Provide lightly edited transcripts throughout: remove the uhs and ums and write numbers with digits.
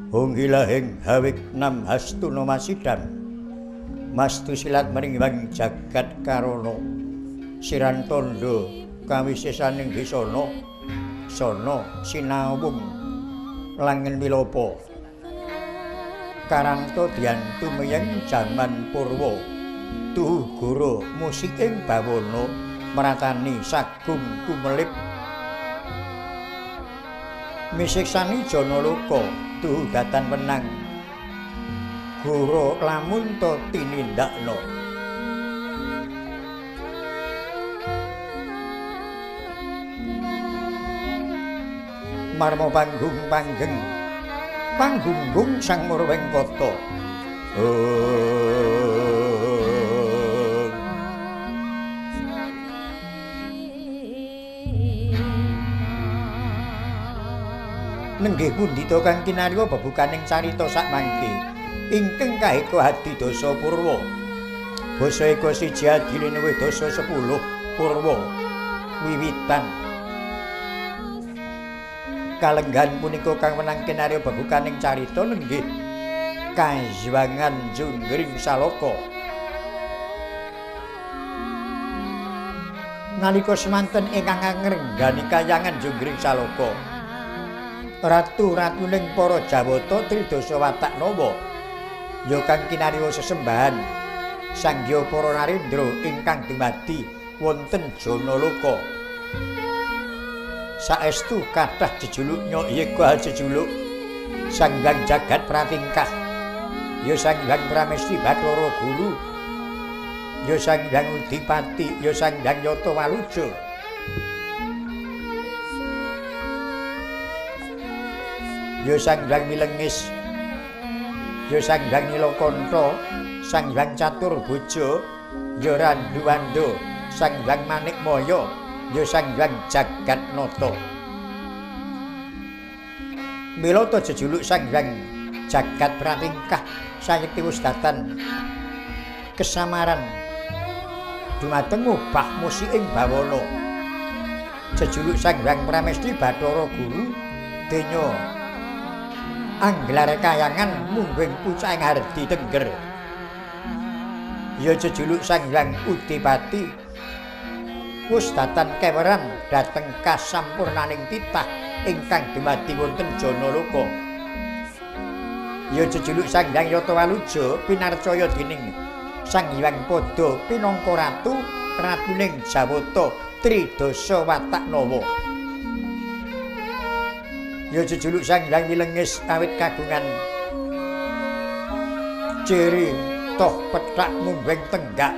Hunggilahing hawik nam hastuna masidam mastu silat meringwang jagat karono siran tondo kawisesaning disana sono sinawung langen wilopo karanto diantu meyeng jaman purwa tuhu guru musik ing bawana meratani sagung kumelip misiksani jana loka tuhu datan wenang guru lamun to tinindakno marmo panggung panggeng panggunggung sang murweng kata nenggih pundi to kang kinarya bebukaning carita sakmangke ingkang kaeka Hadidasa Purwa basa eka siji adilene Wedasa 10 Purwa wiwitan kalenggan punika kang menang kinarya bebukaning carita nenggih Kajwangan Junggring Saloka nalika semanten ingkang ngrenggani kayangan Junggring Saloka ratu-ratuning para Jawata Tridasa Wataknawa ya kang kinarya sesembahan Sangya para Narendra ingkang dumadi wonten Janaloka saestu kathah jejuluk yeka jejuluk Sang Hyang Jagat Pratingkah ya Sang Hyang Pramesti Bathara Guru ya Sang Hyang Udipati ya Sang Hyang Yata Waluja ya Sang Hyang Milengis ya Sang Hyang Nilakanta Sang Hyang Caturboja ya Randuwanda Sang Hyang Manikmaya ya Sang Hyang Jagatnata mila ta jejuluk Sang Hyang Jagat Pratingkah sayekti wis datan kesamaran dumateng ngubah musik ing bawana jejuluk Sang Hyang Pramesti Bathara Guru denya anggelar kayangan mungging pucang hardi tengger ya jejuluk Sang Hyang Udipati wis datan keweran dhateng kasampurnaning titah ingkang dumadi wonten Janaloka ya jejuluk Sang Hyang Yata Waluja pinarcaya dening Sang Hyang Pada pinangka ratu ratuning Jawata Tridasa Wataknawa ya jejuluk Sang Hyang Milengis awit kagungan ciri toh pethak mumbeng tenggak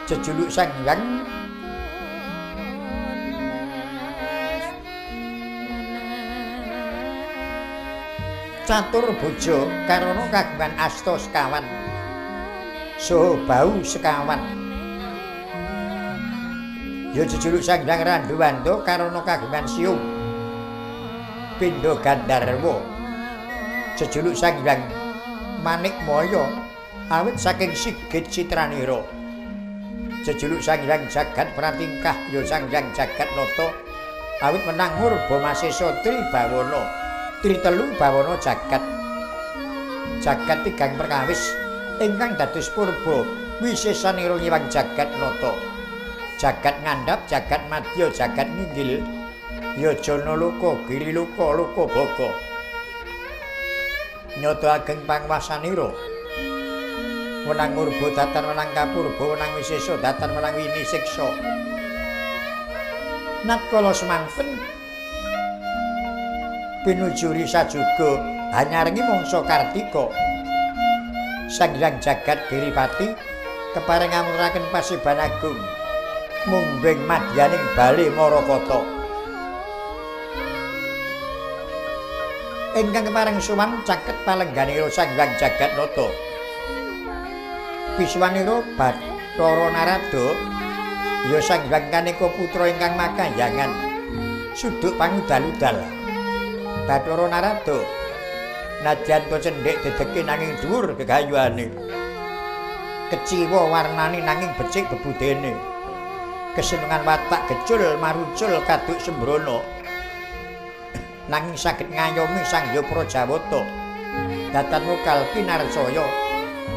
jejuluk Sang Hyang Caturboja karana kagungan asta sekawan saha bau sekawan ya jejuluk Sang Hyang Randuwanda karana kagungan siung Pindha Gandharwa jejuluk Sang Hyang Manikmaya awit saking Sigit Citranira jejuluk Sang Hyang Jagat Pratingkah ya Sang Hyang Jagatnata awit menang Murba Masesa Tribawana Tritelu Bawana Jagat Jagat tigang perkawis ingkang dados purba wisesanira Hyang Jagatnata Jagat ngandhap Jagat madya Jagat nginggil ya Janaloka Giriloka Loka Baka nyata ageng pangwasanira wenang Murba datan wenang Kapurba wenang Wisesa datan wenang Winisiksa natkala semanten pinuju risa juga hanyarengi mangsa Kartika Sang Hyang Jagat Giripati kepareng ngamuraken pasiban agung mungging madyaning bale Marakata ingkang kepareng suwan caket palengganira Sang Hyang Jagatnata biswanira Bathara Narada ya Sang Hyang Kaneka putra ingkang makayangan suduk pangudal-udal Bathara Narada nadyan to cendhek dedeke nanging dhuwur gegayuhane keciwa warnane nanging becik bebudene kesenengan watak gecul marucul kaduk sembrono nanging saged ngayomi Sang Hyang Prajawata datan mukal pinarcaya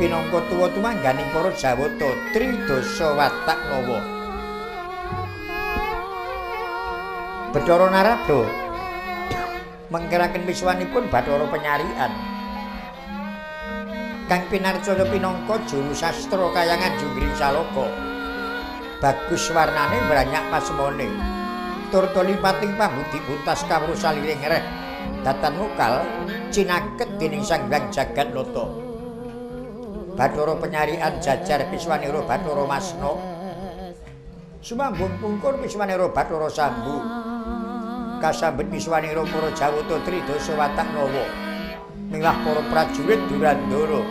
pinangka tuwa tumangganing para Jawata Tridasa Watak Nawa Bathara Narada mengkeraken wiswanipun Bathara Penyarian kang pinarcaya pinangka juru sastra kayangan Junggring Saloka bagus warnane branyak pasemone tur tolipating pambudi buntas kawruh saliring reh datan mukal cinaket dening Sang Hyang Jagatnata Bathara Penyarian jajar Wiswanira Bathara Masna sumambung pungkur Wiswanira Bathara Sambu kasambet Wiswanira para Jawata Tridasa Watak Nawa miwah para prajurit Durandara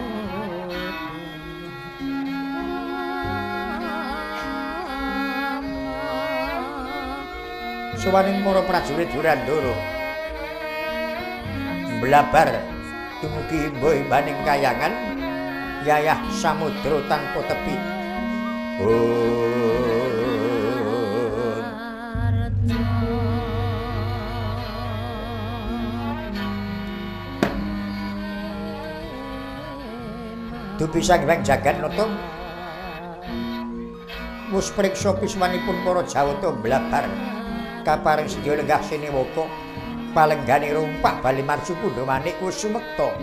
sawaning para prajurit Durandara blabar dumugi imba-imbaning kayangan yayah samudra tanpa tepi dupi Sang Hyang Jagatnata wus priksa piswanipun para Jawata blabar kaparing sedya lenggah Siniwaka palenggane rumpak bali marju pundha manik wis sumekta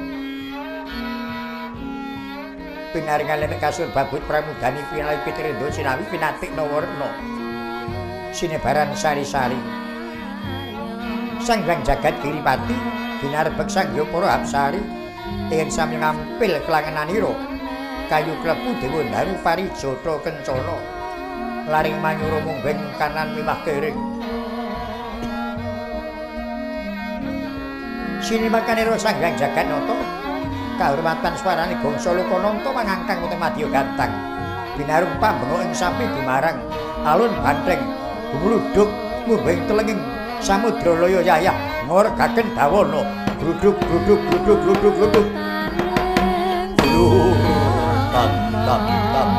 pinaringan lenek kasur babut pramugani pinali pitrindo sinawi pinatik nawarna sinebaran sari-sari Sang Hyang Jagat Giripati binarebek Sang Hyang para Apsari ing sami ngampil kelangenanira kayu klepu dewa daru parijata kencana laring manyura mungging kanan mimah kering sinimakanira Sang Hyang Jagatnata kahormatan swarane bangsa Lokananta mangangkang utek madya gantang binarum pambengo ing sapi bimarang alun bantheng gumludhuk mumbing telenging samudra laya yayah ngorgaken dawana gluduk gluduk gluduk gluduk gluduk tan tan tan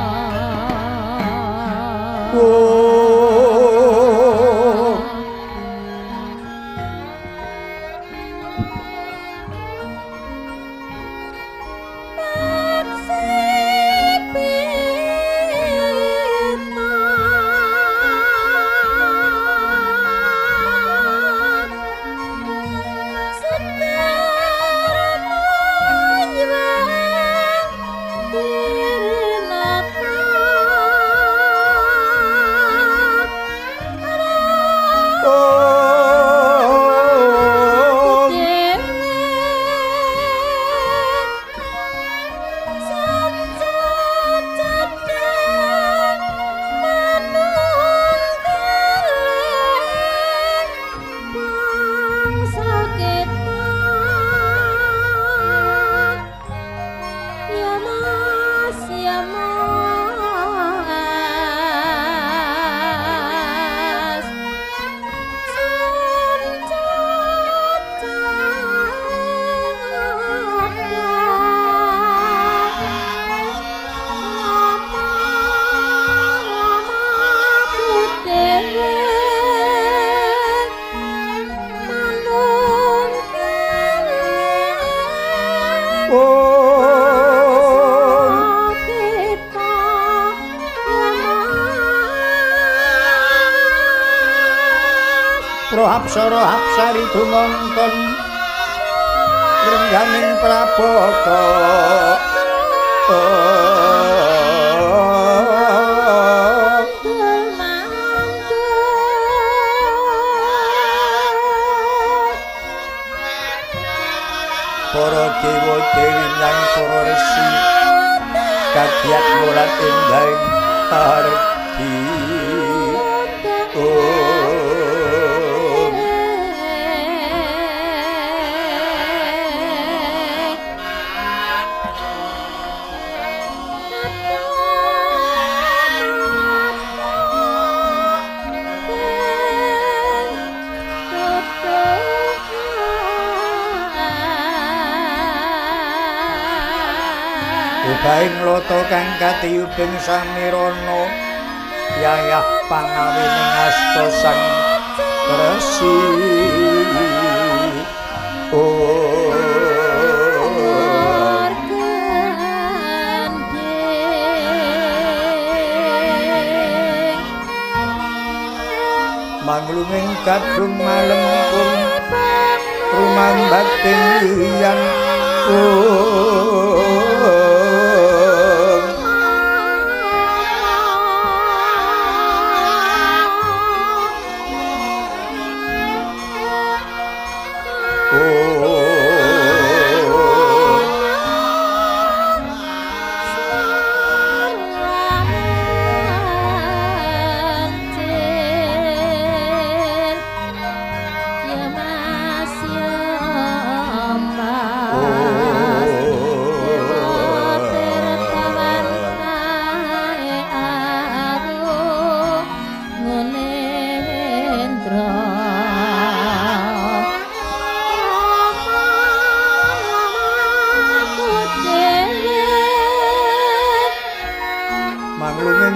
Apsara apsari dumongkon rengganing prabata para dewa dewi nang para resi kagiat mulat indahing arti Baing loto kang katiyubing samirana yayah pangawining asta sang resi manglunging kadung malempung rumang batin liyan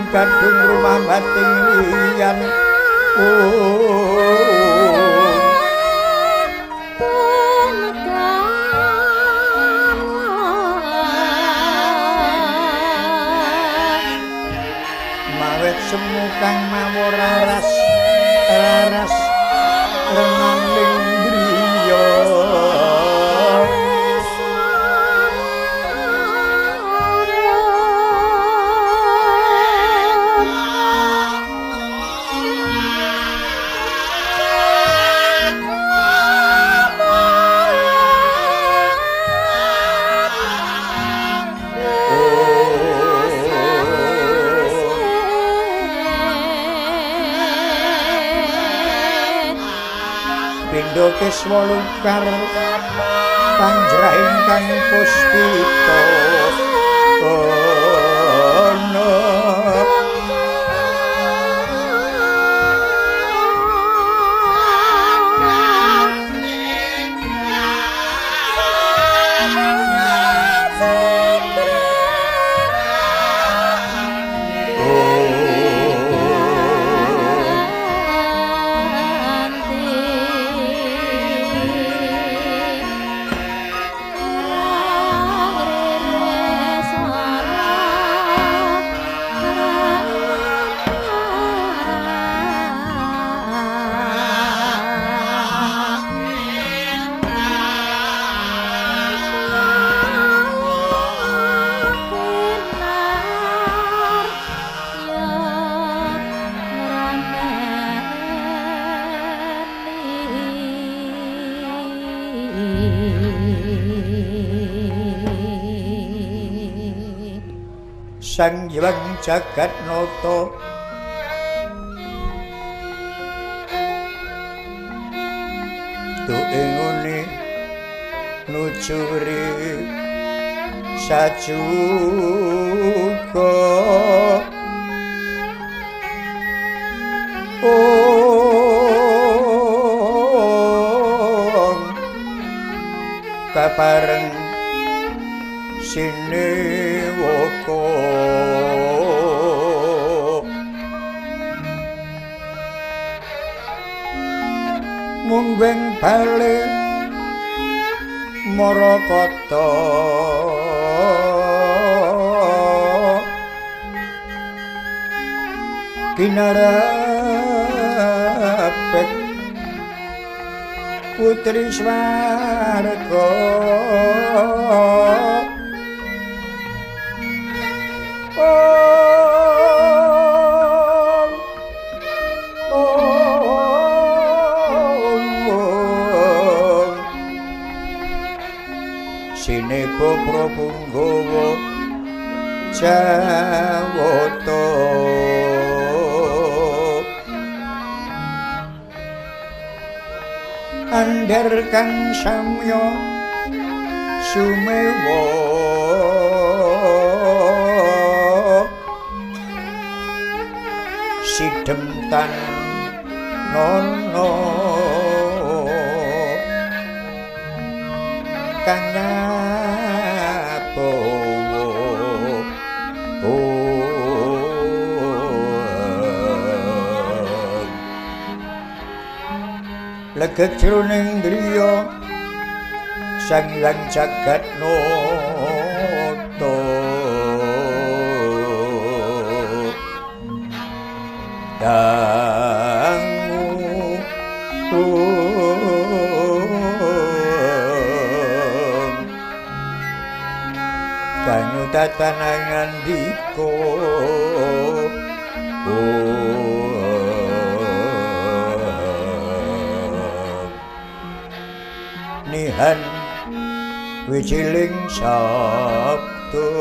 kadung rumah bating liyan mawet semu kang mawur raras renaning griya pindha kiswa lukar panjrahing kang puspita Sang Hyang Jagatnata tuingune nujuri sajuga kapareng sinewaka munggeng bali Marakata kinarapek putri swarga Sinepa Prapunggawa Jawata Andher kang samya sumewa sidhem tan nono kang nyapawa legek jroning driya Sang Hyang Jagat Nata dangu kanyu tatanangan diko nihan wijiling sabdo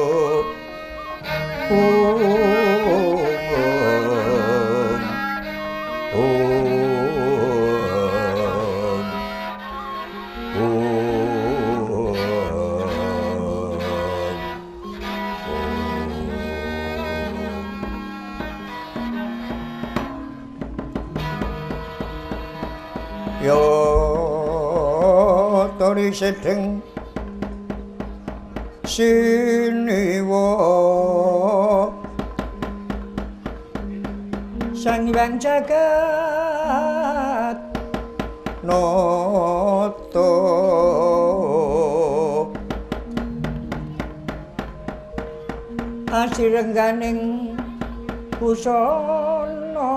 yo tori sedeng siniwa Sang Hyang Jagat Nata asirengganing busana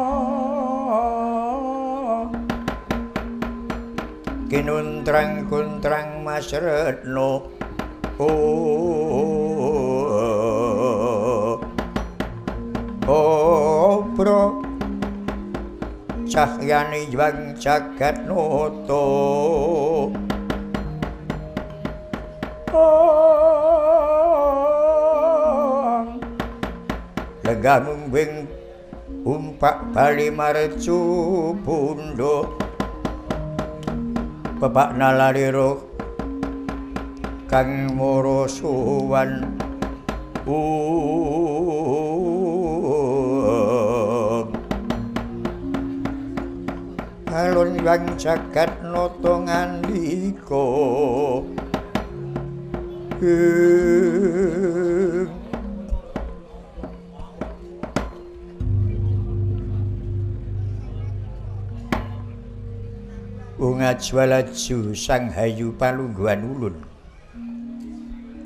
kinuntrang-kuntrang Mas Retno bro cahyane Hyang Jagat Nata lenggah mumbing umpak bali marcu bundo Bapak nalariro kang moro suwan alun Hyang Jagat Nata ngandika Ngajwalaju Sang Hayu Palungguhan Ulun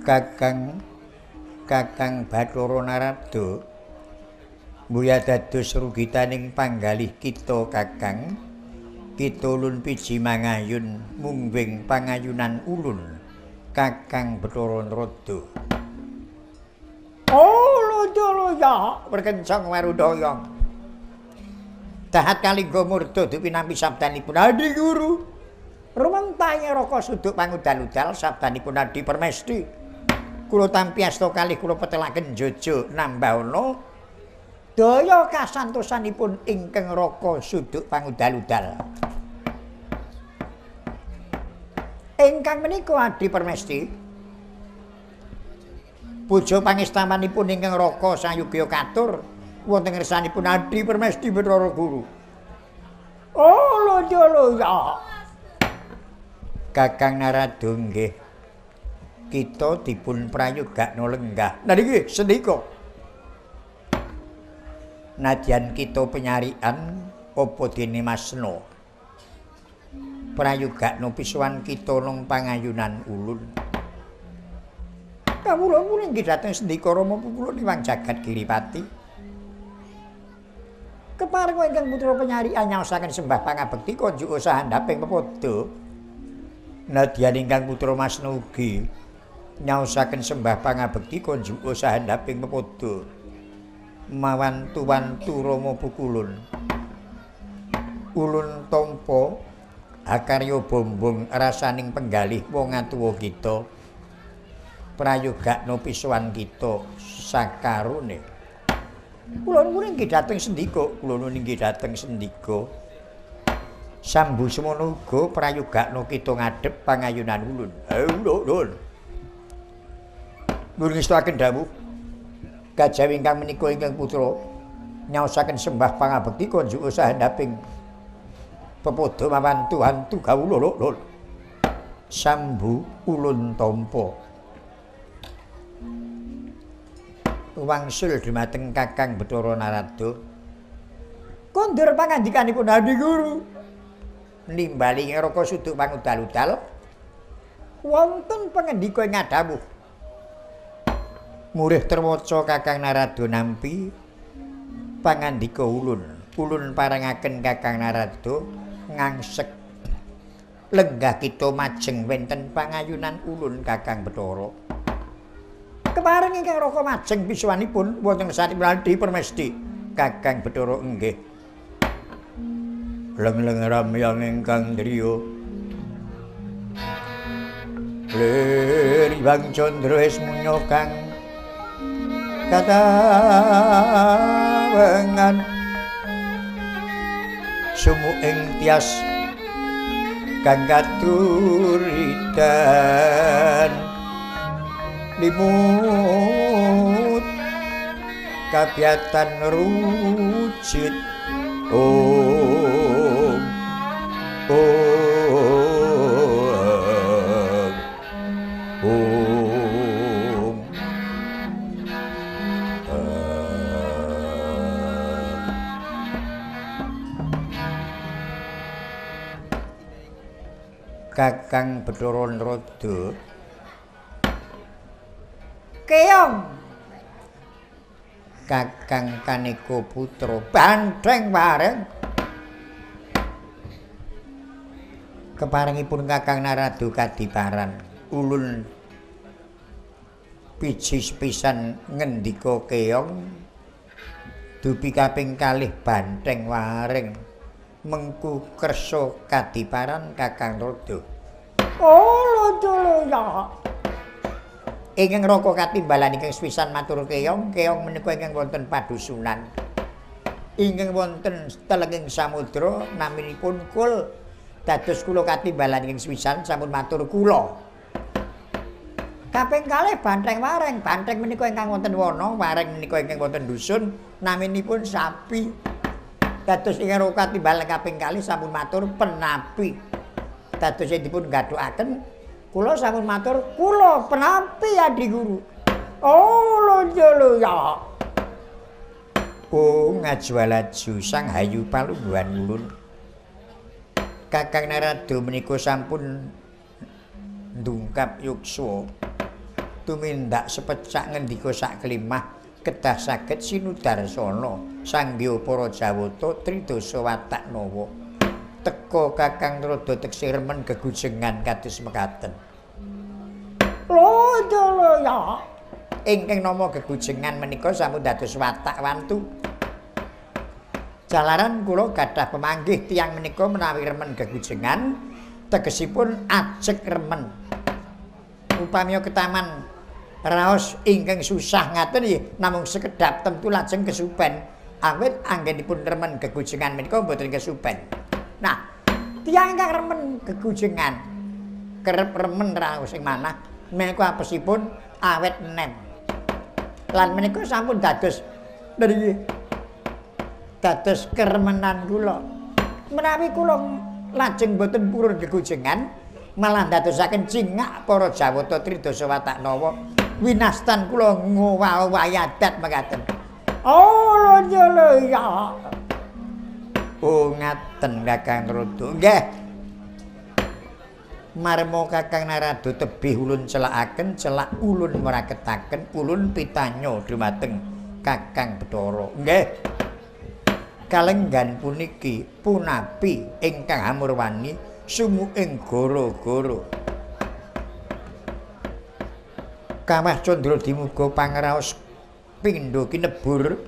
Kakang Bathara Narada muya dados rugitaning panggalih kita Kakang kita ulun piji mangayun mungwing pangayunan ulun Kakang Bathara Narada oh loya berkencang marudaya Dahat kalingga murda dipinampi sabdanipun Adi Guru. Rumentahing raka suduk pangudal-udal sabdanipun Adi Permesti. Kula tampi asta kalih kula petelaken jojo nambahana daya kasantosanipun ingkang raka suduk pangudal-udal. Ingkang menika Adi Permesti bojo pangestampanipun ingkang raka sayugya katur wonten ngersanipun Adi Permesti Bathara Guru. Oh loya. Kakang Narada nggih. Kita dipun prayogakna lenggah. Nah niki sendika. Nadyan kita penyarian apa dene Masna. Prayogakna pisuwan kita nang pangayunan ulun. Kawula punika nggih dhateng sendika Rama Pukulun Hyang Jagat Giripati. Kepareng ingkang putra penyarian nyaosaken sembah pangabekti konjuk usaha ndaping pepodo. Nadyan ingkang putra Masna ugi nyaosaken sembah pangabekti konjuk usaha ndaping pepodo. Mawantu-wantu Rama Pukulun. Ulun tampa akarya bombong rasaning penggalih wong atuwa kita. Prayogakna pisuwan kita sakarone. Kula nuwun inggih dhateng sendika, Sambu semono uga prayogakna kita ngadhep pangayunan ulun. Ulun. Nuwun ngestakaken dawuh. Kajawi ingkang menika ingkang putra nyaosaken sembah pangabekti konjuk usaha ndaping pepodo mawantu-wantu kawula lho. Sambu ulun tampa. Wangsul dumateng Kakang Bathara Narada. Kondur pangandikanipun Adi Guru. nimbali ngroko suduk pangudal-udal wonten pangendika ing ngadhawuh murih terwaca Kakang Narada nampi pangandika ulun parengaken Kakang Narada ngangsek lenggah kita majeng wenten pangayunan ulun Kakang Bathara. Kepareng ingkang raka majeng pisuwanipun wonten satipun dipermesti Kakang Bathara inggih. Leng-leng ramyang ingkang driya. Liribang candra esmunya kang katawengan sumuing tias kang katuridan limut kabyatan rucit om Kakang Bathara Narada Keong Kakang Kaneka Putra Bantheng Wareng keparengipun Kakang Narada kadiparan ulun piji sepisan ngendika Keong dupi kaping kalih Bantheng Wareng mengku kersa kadiparan Kakang Narada. Oh loya. Ingkang raka katimbalan ingkang sepisan matur Keong menika ingkang wonten padusunan. Ingkang wonten telenging samudra naminipun Kul. Dados kula katimbalan ingkang sepisan sampun matur kula. Kaping kalih Bantheng Wareng, Bantheng menika ingkang wonten wana, Wareng menika ingkang wonten dusun naminipun sapi. Dados ingkang raka katimbalan kaping kalih sampun matur penapi. Dados dipun gadhukaken kula sampun matur kula penapi Adi Guru. Oh loya. Oh ngaju-alaju sang hayu palungguhan ulun. Kakang Narada menika sampun ndungkap yuksa tumindak sepecak ngendika sak kelimah kedah saged sinudarsana sanggya para Jawata tridasa watak nawa teka Kakang Narada teksih remen gegujengan kados mekaten. Loya ingkang nama gegujengan menika sampun dados watak wantu. Jalaran kula gadah pemanggih tiyang menika menawi remen gegujengan tegesipun ajeg remen. Upami ketaman raos ingkang susah ngaten nggih namung sekedap tentu lajeng kesupen awit anggenipun remen gegujengan menika mboten kesupen. Nah, tiyang ingkang remen gegujengan kerep remen raos ing manah menika apesipun awet nem. Lan menika sampun dados dados keremenan kula. Menawi kula lajeng boten purun gegujengan malah dadosaken cingak para Jawata tridasa watak nawa winastan kula ngowahi adat mekaten. Oh loya. Oh ngaten Kakang Narada. Nggih. Marmo Kakang Narada tebih ulun celakaken celak ulun mraketaken ulun pitanya dumateng Kakang Bathara. Nggih. Kalenggan puniki punapi ingkang hamurwani sumuing gara-gara. Kawah Candra dimuga pangraos pindha kinebur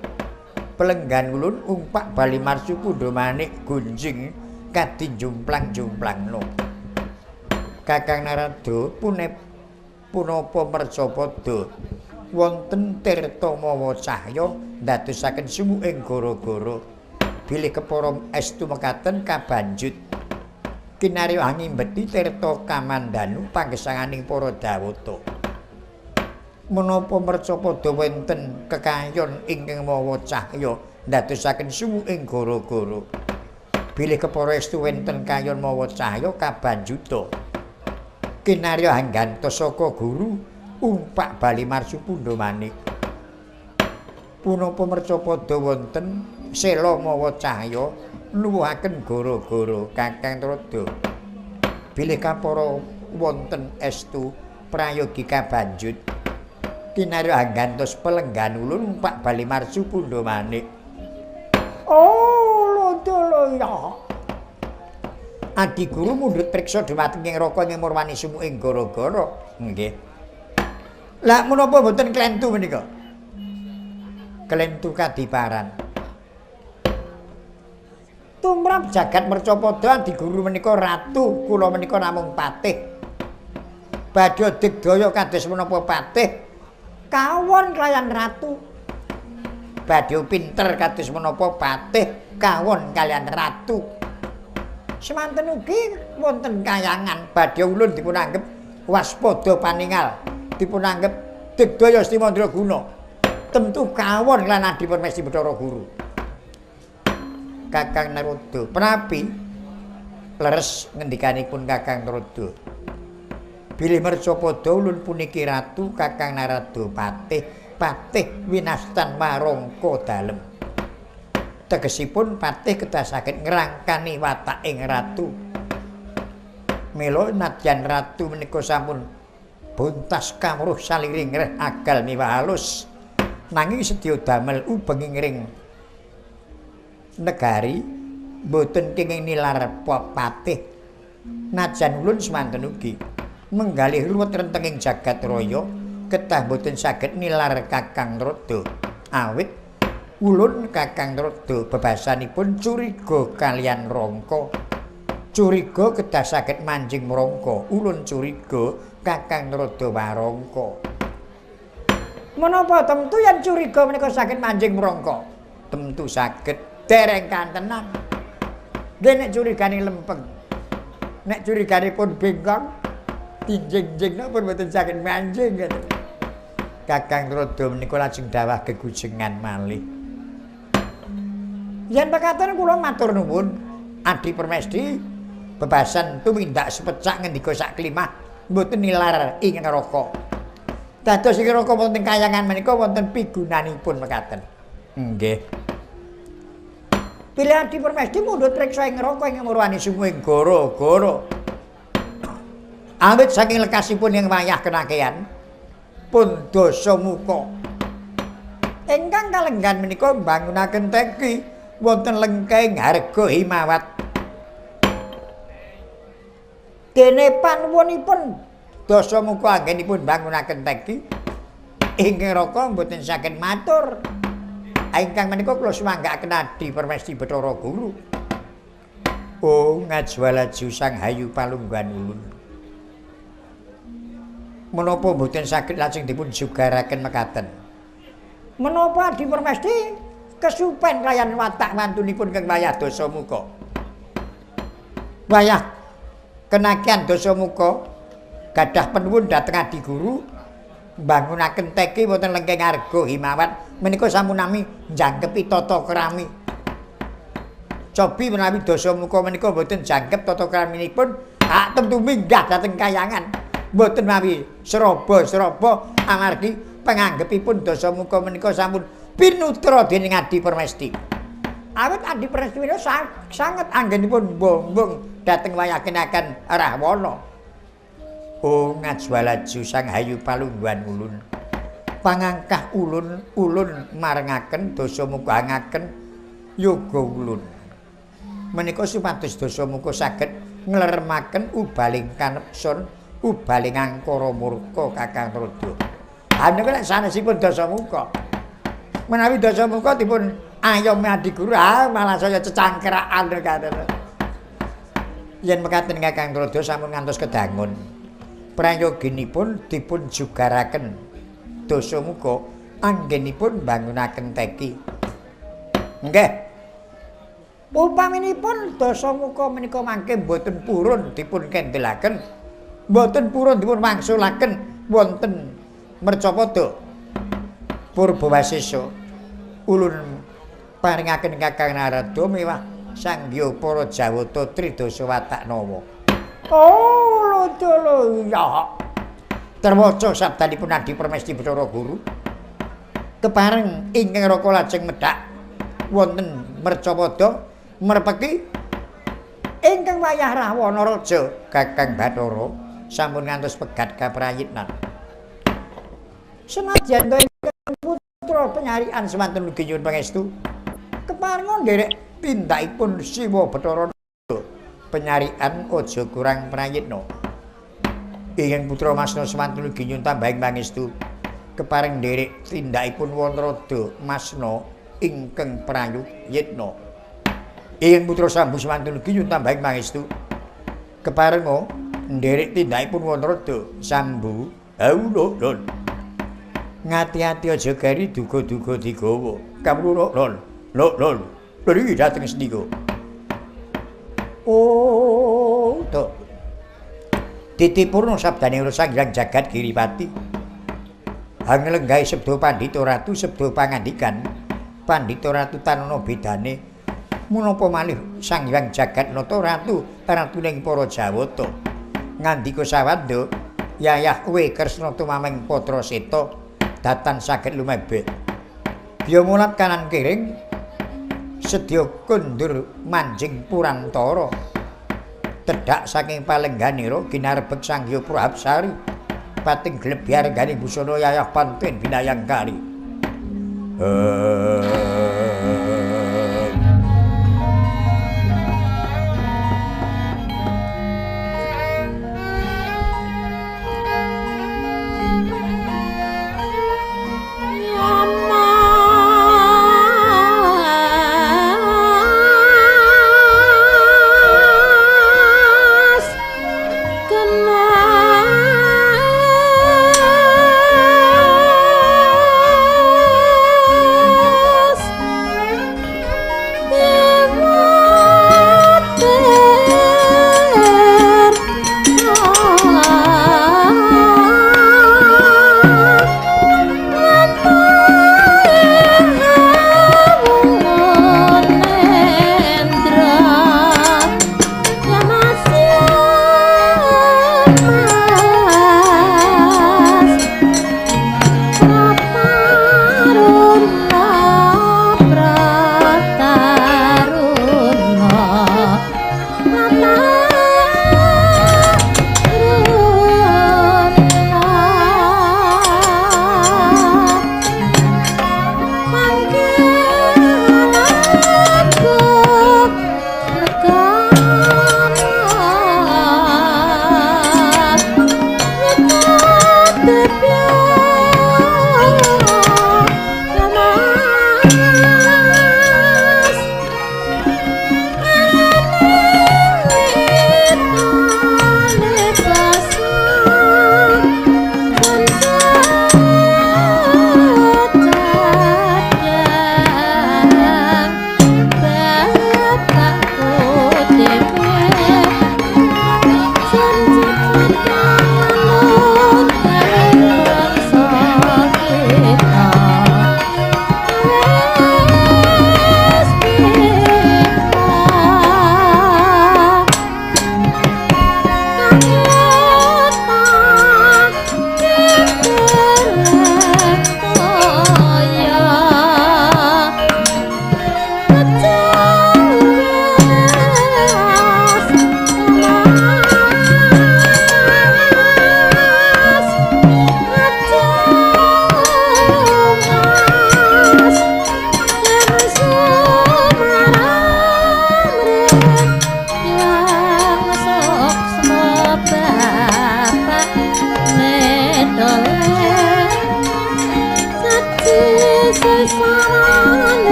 pelenggan ulun umpak bali marsu pundha manik gunjing kadi jumplang-jumplangno. Kakang Narada punapa mercapada wonten tirta mawa cahya ndadosaken sumuing gara-gara bilih kepara estu mekaten kabanjut kinarya angimbeti tirta kamandanu panggesanganing para Jawata. Menapa mercapada wonten kekayon ingkang mawa cahya ndadosaken sumuing gara-gara bilih kepara estu wonten kayon mawa cahya kabanjuta kinarya anggantos saka guru umpak bali marsu pundha manik. Punapa mercapada wonten sela mawa cahya nuwuhaken goro-goro Kakang Trada. Bilih kapara wonten estu prayogika banjut kinarya anggantos pelenggan ulun Pak Bali Marsu Pundha Manik. Oh, lho. Adi guru mundhut priksa dhumateng ing raka ing murwani sumuking gara-gara. Nggih. Lah menapa boten klentu menika? Klentu kadiparan. Tumrap jagat mercapada Adi guru menika ratu, kula menika namung patih. Badhe digdaya kados menapa patih kawon kaliyan ratu. Badhe pinter kados menapa patih kawon kaliyan ratu. Semanten ugi wonten kayangan badhe ulun dipunanggep waspada paningal, dipunanggep digdaya Sti Mandraguna. Tentu kawon lan Adi Permesti Bathara Guru. Kakang Narada Prapi leres ngendikanipun Kakang Narada. Bilih mercapada ulun puniki ratu Kakang Narada patih winastan marangka dalem. Tegesipun patih kedah saged ngrangkani wataking ratu. Mila nadyan ratu menika sampun buntas kawruh saliring reh agal miwah halus nanging sedya damel ubenging ring negari boten kenging nilar patih. Najan ulun semanten ugi menggalih ruwet rentenging jagat raya kedah boten saged nilar Kakang Narada awit ulun Kakang Narada bebasanipun curiga kaliyan Rangka. Curiga kedah saged manjing Rangka. Ulun curiga Kakang Narada warangka. Menapa temtu yen curiga menika saged manjing Rangka? Temtu saged dereng kantenan. Nggih nek curigane lempeng. Nek curiganipun bengkong tinjing-jing napa mboten saged manjing ngene. Kakang Narada menika lajeng dawah gegujengan malih. Yen mekaten kula matur nuwun Adi Permesti bebasan tumindak sepecak ngendika sak klimah mboten nilar ing neraka. Dados ing neraka wonten kayangan menika wonten pigunanipun mekaten. Nggih. Bilih Adi Permesti mundhut priksa ing neraka ing murwani sumuing gara-gara. Awit saking lekasipun ing wayah kenakean pun dosa muka. Ingkang kalenggan menika mbangunaken teki wonten lengkeng harga himawat. Dene panuwunipun dasa muka anggenipun bangunaken teki ing neraka mboten saged matur. Ingkang menika kula sumanggaaken Adi Permesti Bathara Guru. Oh ngajwalaju Sang Hayu Palungguhan ulun. Menapa mboten saged lajeng dipun jugaraken mekaten? Menapa Adi Permesti kesupen kaliyan watak mantunipun keng wayah Dasamuka. Wayah kenakian Dasamuka gadah penuwun dhateng Adi Guru mbangunaken teki wonten lengkeng harga himawat menika sampun nami njangkepi tata krami. Cobi menawi Dasamuka menika mboten jangkep tata kraminipun hak temtu minggah dhateng kayangan mboten mawi seraba amargi panganggepipun Dasamuka menika sampun pinutra dening Adi Permesti. Awit Adi Permesti menika sanget anggenipun bombong dhateng wayah kenakan Rahwana. Oh ngajwalaju Sang Hayu Palungguhan ulun. Pangangkah ulun marengaken Dasamuka angaken yoga ulun. Menika supados Dasamuka saged ngleremaken ubaling kanepsun, ubaling angkara murka Kakang Narada. Ha niku lek sanesipun Dasamuka. Menawi Dasamuka dipun ayomi Adi Guru, malah saya cecangkraan katen. Yen mekaten Kakang Narada sampun ngantos kedangun. Prayoginipun dipun jugaraken Dasamuka anggenipun bangunaken teki. Nggih. Upaminipun Dasamuka menika mangke boten purun dipun kendelaken, boten purun dipun wangsulaken wonten Mercapada. Purbawasesa ulun paringaken Kakang Narada miwah sanggya para Jawata Tridasa Wataknawa. Oh, lho ya. Terwaca sabdanipun Adi Permesti Bathara Guru. Kepareng ingkang raka lajeng medhak wonten Mercapada merpeki ingkang wayah Rahwana Raja Kakang Bathara sampun ngantos pegat kaprayitnan. Senadyan to ingkang putra penyarian semanten ugi nyuwun pangestu keparenga nderek tindakipun Siwa Bathara penyarian aja kurang prayitna. Ingkang putra Masna semanten ugi nyuwun tambahing pangestu kepareng nderek tindakipun Wanarada Masna ingkang prayitna. Ingkang putra Sambu semanten ugi nyuwun tambahing pangestu keparenga nderek tindakipun Wanarada Sambu Haulun. Ngati-ati aja gari duga-duga digawa. Kamruna lon. Lho dateng sendika. Oh, to. Titipurna sabdane Sang Hyang Jagat Giripati. Hanglenggahe sabda Pandhita Ratu sabda pangandikan Pandhita Ratu tanana bedane menapa malih Sang Hyang Jagat Nata Ratu ratuning para Jawata ngandika sawanda yayah kowe Kresna tumameng Patra Seta datan saged lumebet biya mulat kanan kiring sedya kundur manjing Purantara tedhak saking palengganira ginarebeg Sang Hyang Prahapsari pating glebyar gani busana yayah panten binayang kali.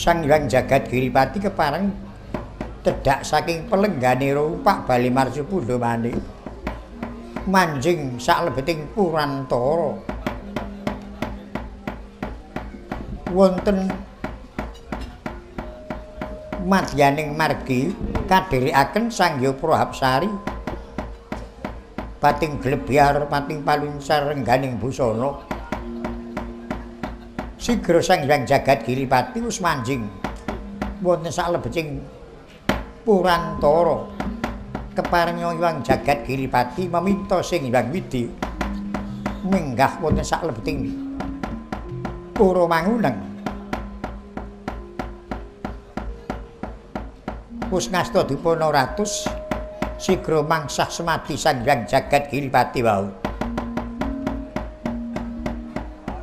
Sang Hyang Jagat Giripati kepareng tedak saking pelenggane rupak bali Marsupudha manik manjing saklebeting Purantara wonten madyaning margi kadherekaken Sangya Prahapsari pating glebyar pating palunsar rengganing busana sigra Sang Hyang Jagat Giripati wis manjing wonten saklebeting Purantara kepareng Hyang Jagat Giripati meminta sing Hyang Widi minggah wonten saklebeting Pura Manguneng wis ngasta dipana ratus sigra mangsah semati Sang Hyang Jagat Giripati wau.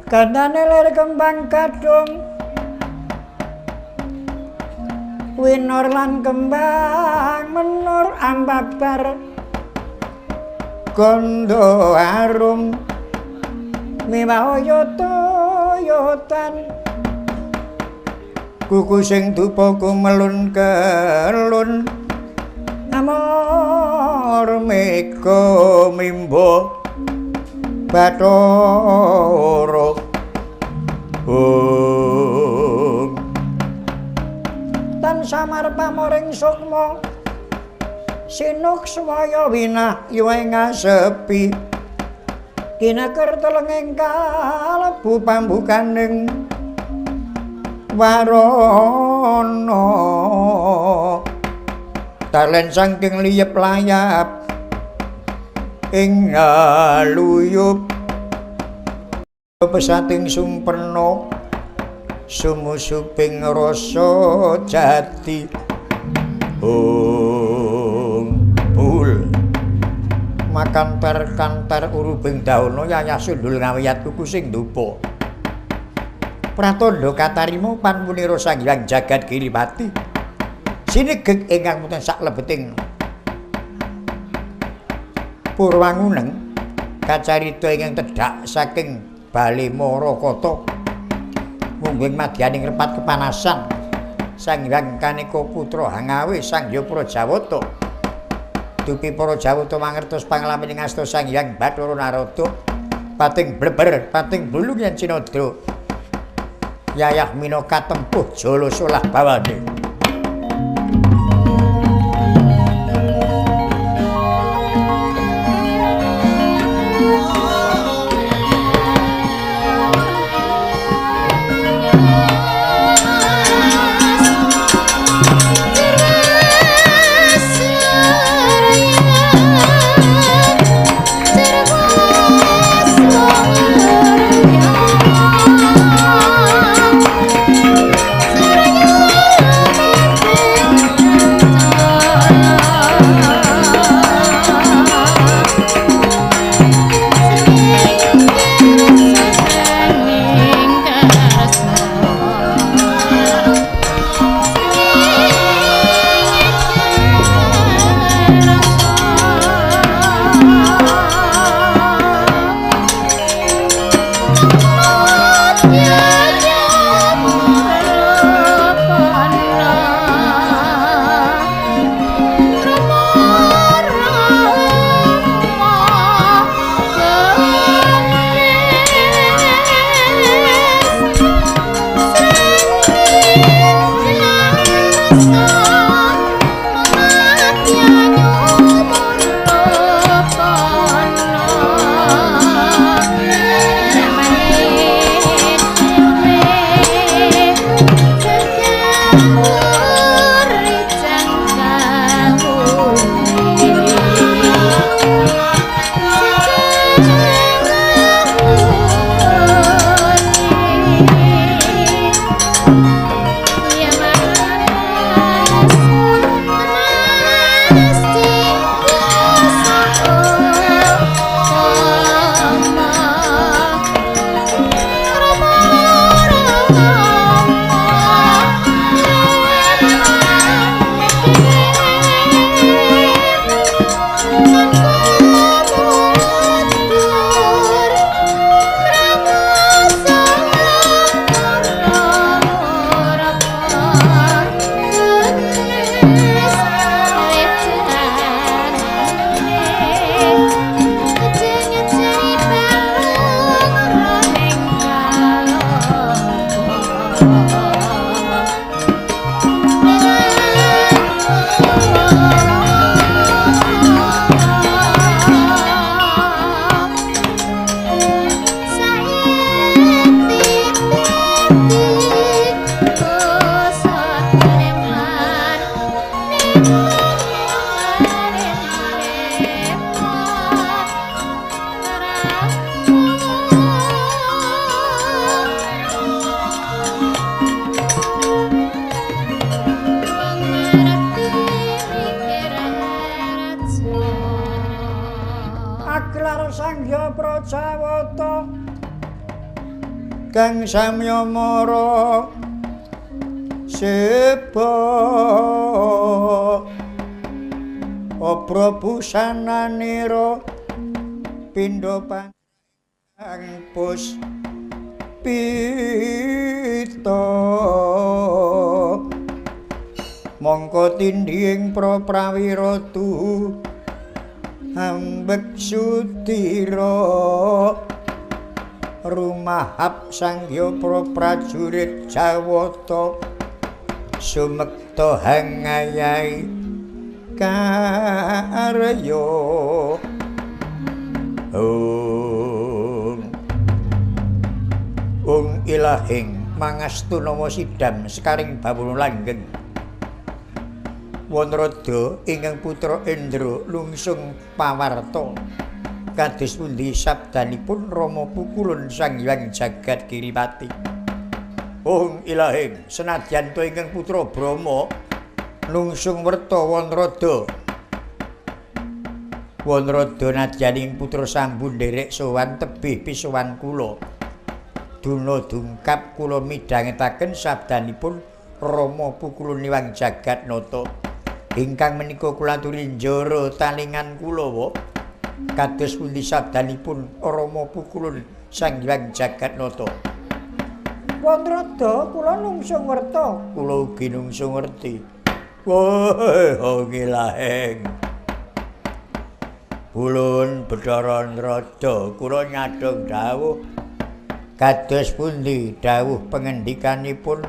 Kandhane lir kembang kadung winur lan kembang menur ambabar gondo harum miwahayata-yatan kuku sing dupa kumelun kelun amor mega mimba Bathara tan samar pamoring sukma sinuk swaya winah yuweng sepi kinaker telenging kalebu pambukaning warana talen saking liyep layap ing aluyup pesating sumperna sumusuping rasa jati bul makantar-kantar urubing dauna yayah sundul ngawiyat kuku sing dupa pratandha katarima panmunira Sang Hyang Jagat Giripati sinegeg ingkang wonten saklebeting Purwanguneng kacarita ingkang tedhak saking Bali Marakata mungging madyaning repat kepanasan Sang Hyang Kanika putra Hangawe Sangya Prajawata dupi para Jawata mangertos panglamining asta Sang Hyang Bathara Narada pating bleber pating bulung yen Cinadra yayah mina katempuh jala solah bawane. Jawata kang samya mara seba Prabu sananira pindha panjang pus pita mongko tindhing prawira tu ambek sudira rumahap sanggya prajurit Jawata sumekta hangayai karya ilahing mangastu nama sidam sekaring bawuna langgeng Wanrada ingkang putra Indra lungsung pawarta kados pundi sabdanipun Rama Pukulun Sang Hyang Jagat Giripati ilahing senadyan to ingkang putra Brama lungsung werta Wanrada nadyaning putra Sambu nderek sowan tebih pisowan kula duna dungkap kula midhangetaken sabdanipun Rama Pukulun Hyang Jagatnata ingkang menika kula aturi njara talingan kula kados pundi sabdanipun Rama Pukulun Sang Hyang Jagatnata Wanrada kula lungsung werta kula ugi lungsung ngerti ilahing Ulun Bathara Narada kula nyadhong dawuh kados pundi dawuh pangendikanipun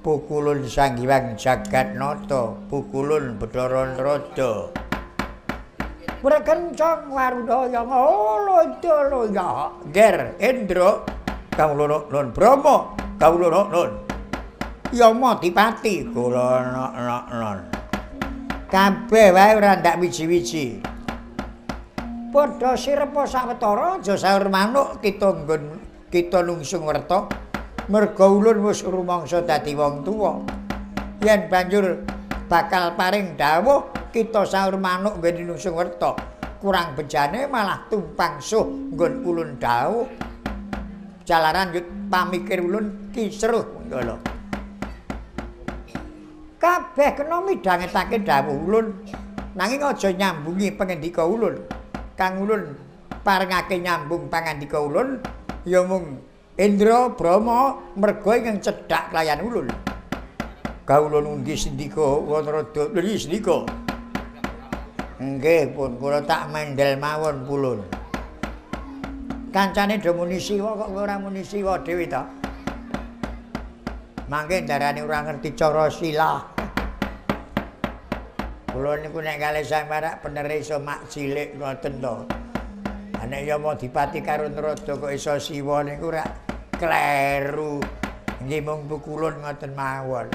Pukulun Sang Hyang Jagatnata Pukulun Bathara Narada Prekencang Warudaya Loya Ger Indra kawula nuwun Brama kawula nuwun Yama Dipati kula non kabeh wae ora ndak wiji-wiji padha sirepa sawetara aja saur manuk kita lungsung werta merga ulun wis rumangsa dadi wong tuwa yen banjur bakal paring dawuh kita saur manuk nggen lungsung werta kurang bejane malah tumpang suh nggon ulun dawuh jalaran yut pamikir ulun kisruh ngono kabeh kena midhangetake dawuh ulun nanging aja nyambungi pangendika ulun kang ulun parengake nyambung pangandika ulun ya mung Indra Brama merga ingkang cedhak layan ulun kawula nundi sendika Wanrada lha sendika nggih pun kula tak mendel mawon pulun kancane do muni siwa kok ora muni siwa dhewe ta mangke darane ora ngerti cara silah kula niku nek kalih sampeyan bener iso mak cilik ngoten to. Nek Yama Dipati karo Narada kok iso siwa niku ora kleru. Nggih mung Pukulun ngoten mawon.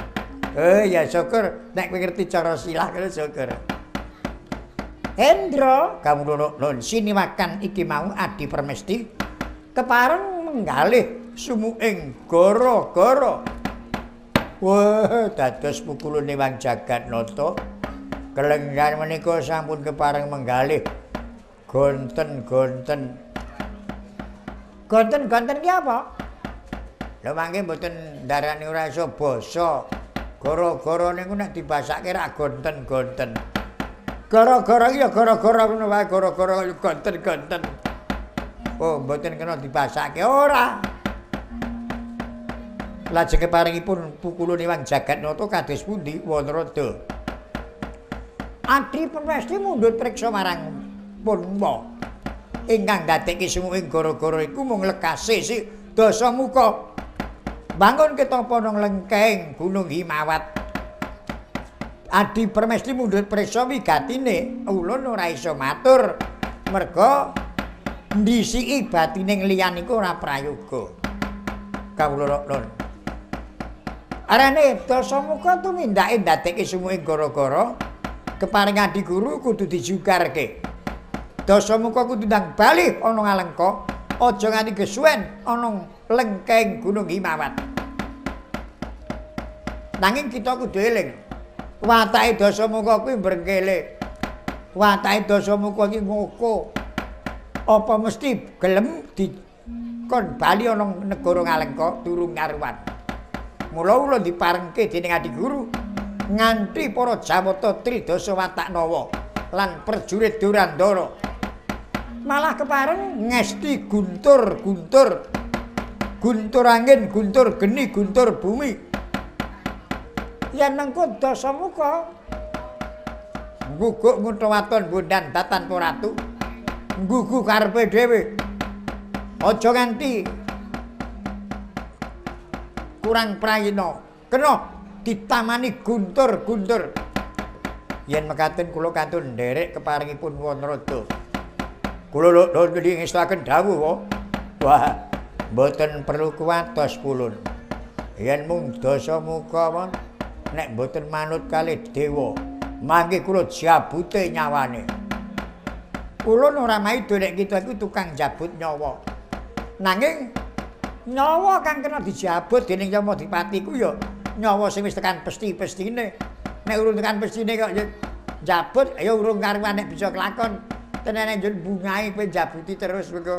Ya syukur nek kowe ngerti cara silah kene syukur. Hendra, kamu nuwun siniwakan iki mau Adi Permesti kepareng menggalih sumuing gara-gara. Wah, dados Pukulun Hyang Jagatnata. Kelenggan menika sampun kepareng menggalih gonten-gonten. Gonten-gonten ki apa? Lha mangke mboten darani ora iso basa. Gara-gara niku nek dibasake rak gonten-gonten. Gara-gara ya gara-gara ngono wae gara-gara gonten-gonten. Oh, mboten kena dibasake ora. Lajeng keparingipun Pukulun Hyang Jagatnata kados pundi Wanrada? Adi Permesti mundhut priksa marang Punma. Ingkang ndadekke sumuing gara-gara iku mung lekase si Dasamuka. Bangun ketapa nang lengkeng Gunung Himawat. Adi Permesti mundhut priksa wigatine ulun ora iso matur merga ndisiki batine liyan iku ora prayoga. Kawula nuwun. Arane Dasamuka tumindake ndadekke sumuing gara-gara keparing Adi Guru kudu dijugarke. Dasamuka kudu ndang bali ana Ngalengka, aja nganti gesuwen ana lengkeng Gunung Himawat. Nanging kita kudu eling, watake Dasamuka kuwi mbrengkele. Watake Dasamuka iki ngoko. Apa mesti gelem dikon bali ana negara Ngalengka durung karuwan. Mula kula diparengke dening Adi Guru nganti para Jawata Tridasa Wataknawa lan prajurit Durandara. Malah kepareng ngesti guntur angin, guntur geni, guntur bumi. Yen mengko Dasamuka ngguguk Ngutawaton Bondan Tatanpa Ratu nggugu karepe dhewe. Aja nganti kurang prayina, kena ditamani guntur. Yen mekaten kula kantun nderek keparingipun Wanarada. Kula lho ngestaken dawuh wah mboten perlu kuwatos pulun. Yen mung Dasamuka mon nek mboten manut kalih dewa, mangke kula jabute nyawane. Ulun ora maido nek kita iku tukang jabut nyawa. Nanging nyawa kang kena dijabut dening Yamadipati ku ya nyawa sing wis tekan pesti-pestine. Nek urung tekan pestine kok jabut ya urung karuan nek bisa kelakon. Tenene njur bungahe kowe jabuti terus mengko.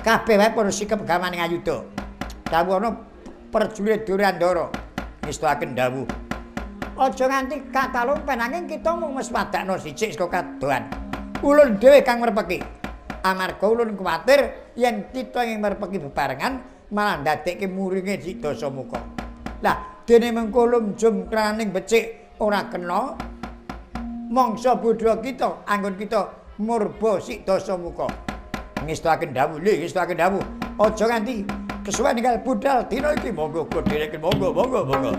Kabeh wae padha sikep gawane ngayuda. Dawuh ana prajurit Durandara ngestaken dawuh. Aja nganti katalumpen nanging kita mung wis wadakno sithik saka kadohan. Ulun dhewe kang merpeki. Amarga ulun kuwatir yen kita ing merpeki bebarengan malah ndadekke muringe si Dasamuka. Lah dene mengko lumjum kraning becik ora kena mangsa bodho kita anggon kita murba si Dasamuka. Ngestaken dawuh, ngestaken dawuh. Aja nganti kesuwen ninggal budal dina iki monggo direken monggo.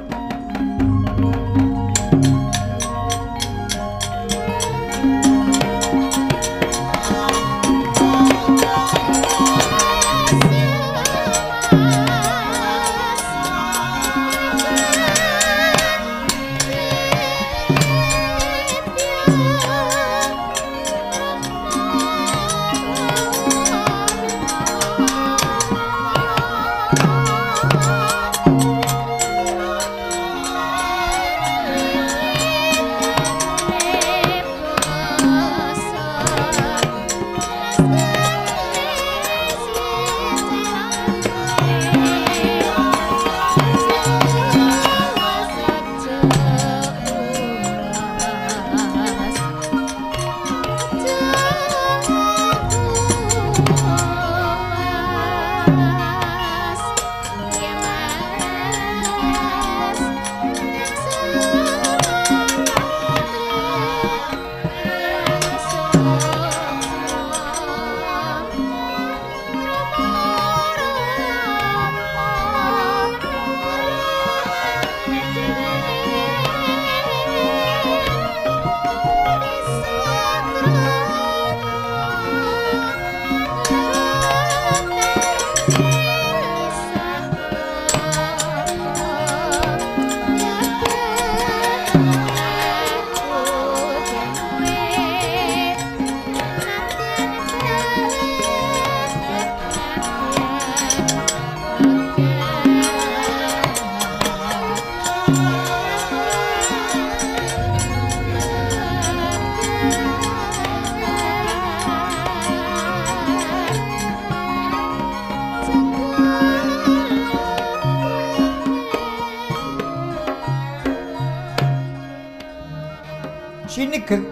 Sinigeng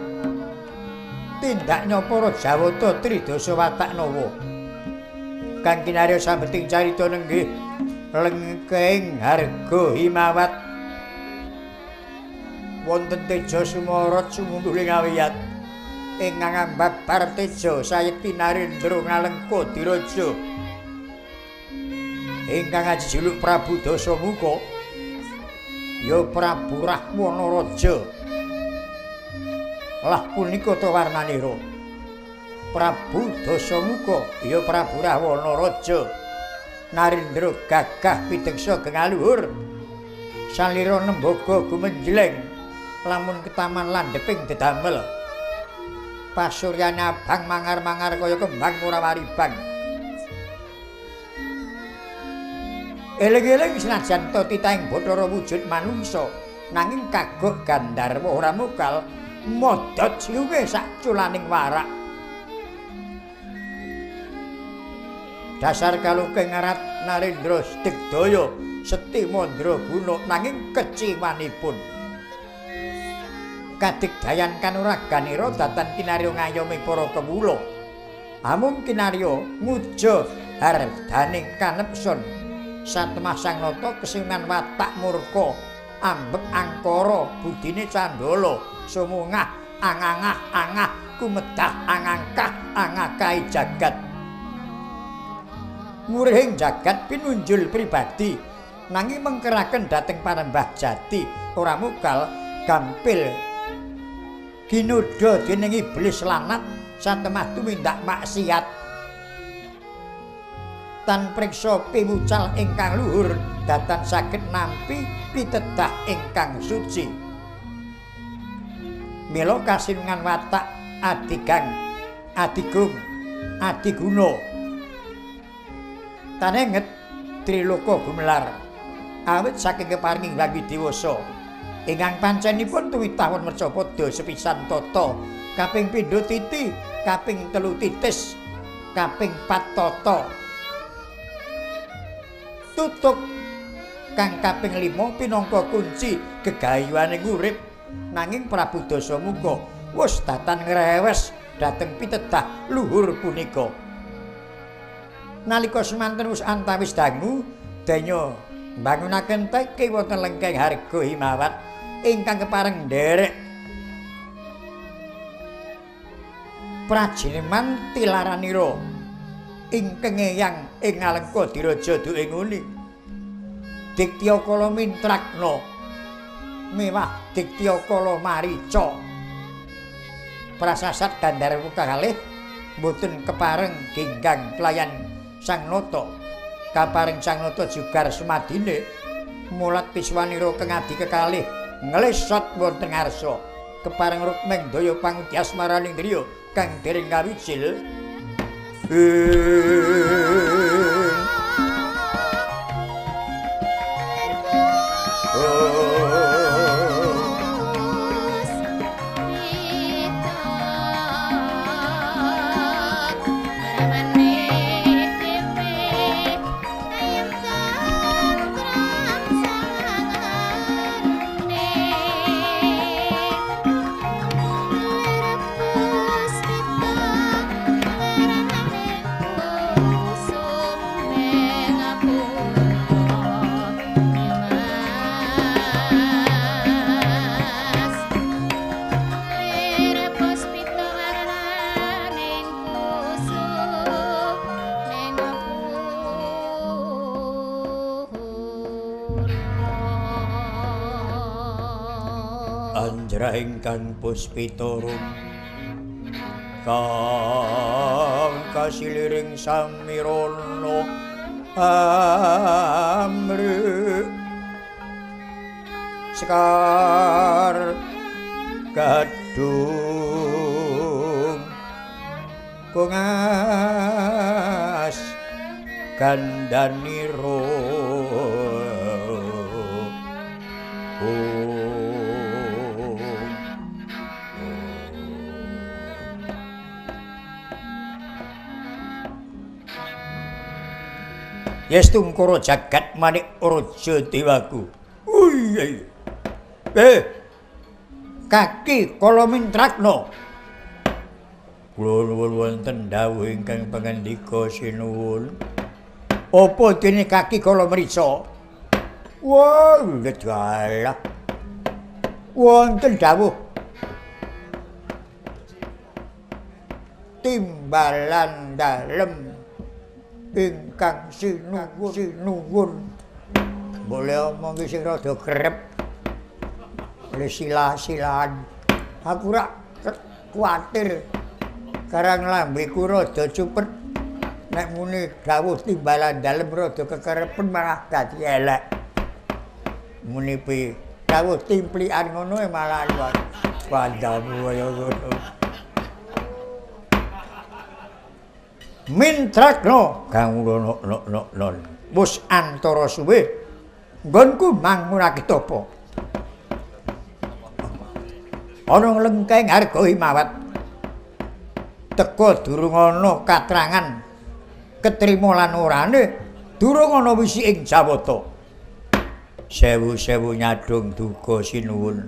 tindaknya para Jawata Tridasa Wataknawa kang kinarya sambeting carita nenggih lengkeng harga himawat wonten teja sumarat sumunduling awiyat ingkang babar teja sayekti Narendra Ngalengka Diraja ingkang ajejuluk Prabu Dasamuka ya Prabu Rahwana Raja. Lah punika to warnanira. Prabu Dasamuka ya Prabu Rahwana Raja. Narendra gagah pideksa gengaluhur. Salira nembaga gumenjleng lamun ketaman landheping dedamel. Pasuryane abang mangar-mangar kaya kembang ora waribang. Eling-eling senajan to titahing Bathara wujud manungsa nanging kagok Gandharwa ora mokal modot siunge sak culaning warak dasar kalungking ngarat Narendra Stigdaya Seti Mandraguna nanging keciwanipun kadigdayan kanuraganira datan kinarya ngayomi para kewula amung kinarya nguja hardaning kanepsun satemah sang nata kesingan watak murka ambek angkara budine candala sumungah angangah kumedah angakahi jagat murihing jagat pinunjul pribadi nanging mengkeraken dhateng Panembah Jati ora mukal gampil ginudha dening iblis lanat satemah tumindak maksiat tan priksa piwucal ingkang luhur datan saged nampi pitedah ingkang suci mila kasinungan watak adigang adigung adiguna tanenget Triloka Gumelar awit saking keparinging Hyang Widiwasa ingkang pancenipun tuwitahun mercapada sepisan tata kaping pindho titi kaping telu titis kaping pat tata tutuk kang kaping 5 pinangka kunci gegayuhaning urip nanging Prabu Dasamuka wis datan ngrewes dhateng pitedah luhur punika nalika semanten wis antawis dangu denya mbangunaken teki wonten lengkeng Harga Himawat ingkang kepareng nderek prajineman Tilaranira ingkang eyang ing Alengka diraja duking uni Diktiyakala Mintrakna mewah Diktiyakala Marica prasasat Gandharwa kalih boten kepareng genggang pelayan Sang Nata kaparing Sang Nata jugar sumadine mulat piswanira kengadi kekalih nglesot wonten ngarsa kepareng rukmeng daya pangudi asmaraning griya kang dereng kawijil ingkang puspitorum kang kasiliring samirana amri sekar kadung kungas gandaniro Yestungkara jagat manik raja dewaku. Iya. Kaki kala Mintrakna. Kula nuwun wonten dawuh ingkang pangandika sinuwun. Apa dene kaki kala mrica? Wah, dalah. Wonten dawuh timbalan dalem ingkang sinuwun boleh omong sing rada grep oleh sila-silaan aku rak kuwatir karang lambeku rada cupet nek muni dawuh timbalan dalem rada kekerepen malah dadi elek muni pi dawuh timplikan ngono malah pandamu kaya ngono Mintrakna kawula non wis antara suwe nggonku mangunake tapa ana lengkeng Harga Himawat teka durung ana katrangan ketrima lan orane durung ana wisi ing Jawata. Sewu-sewu nyadong duka sinuwun.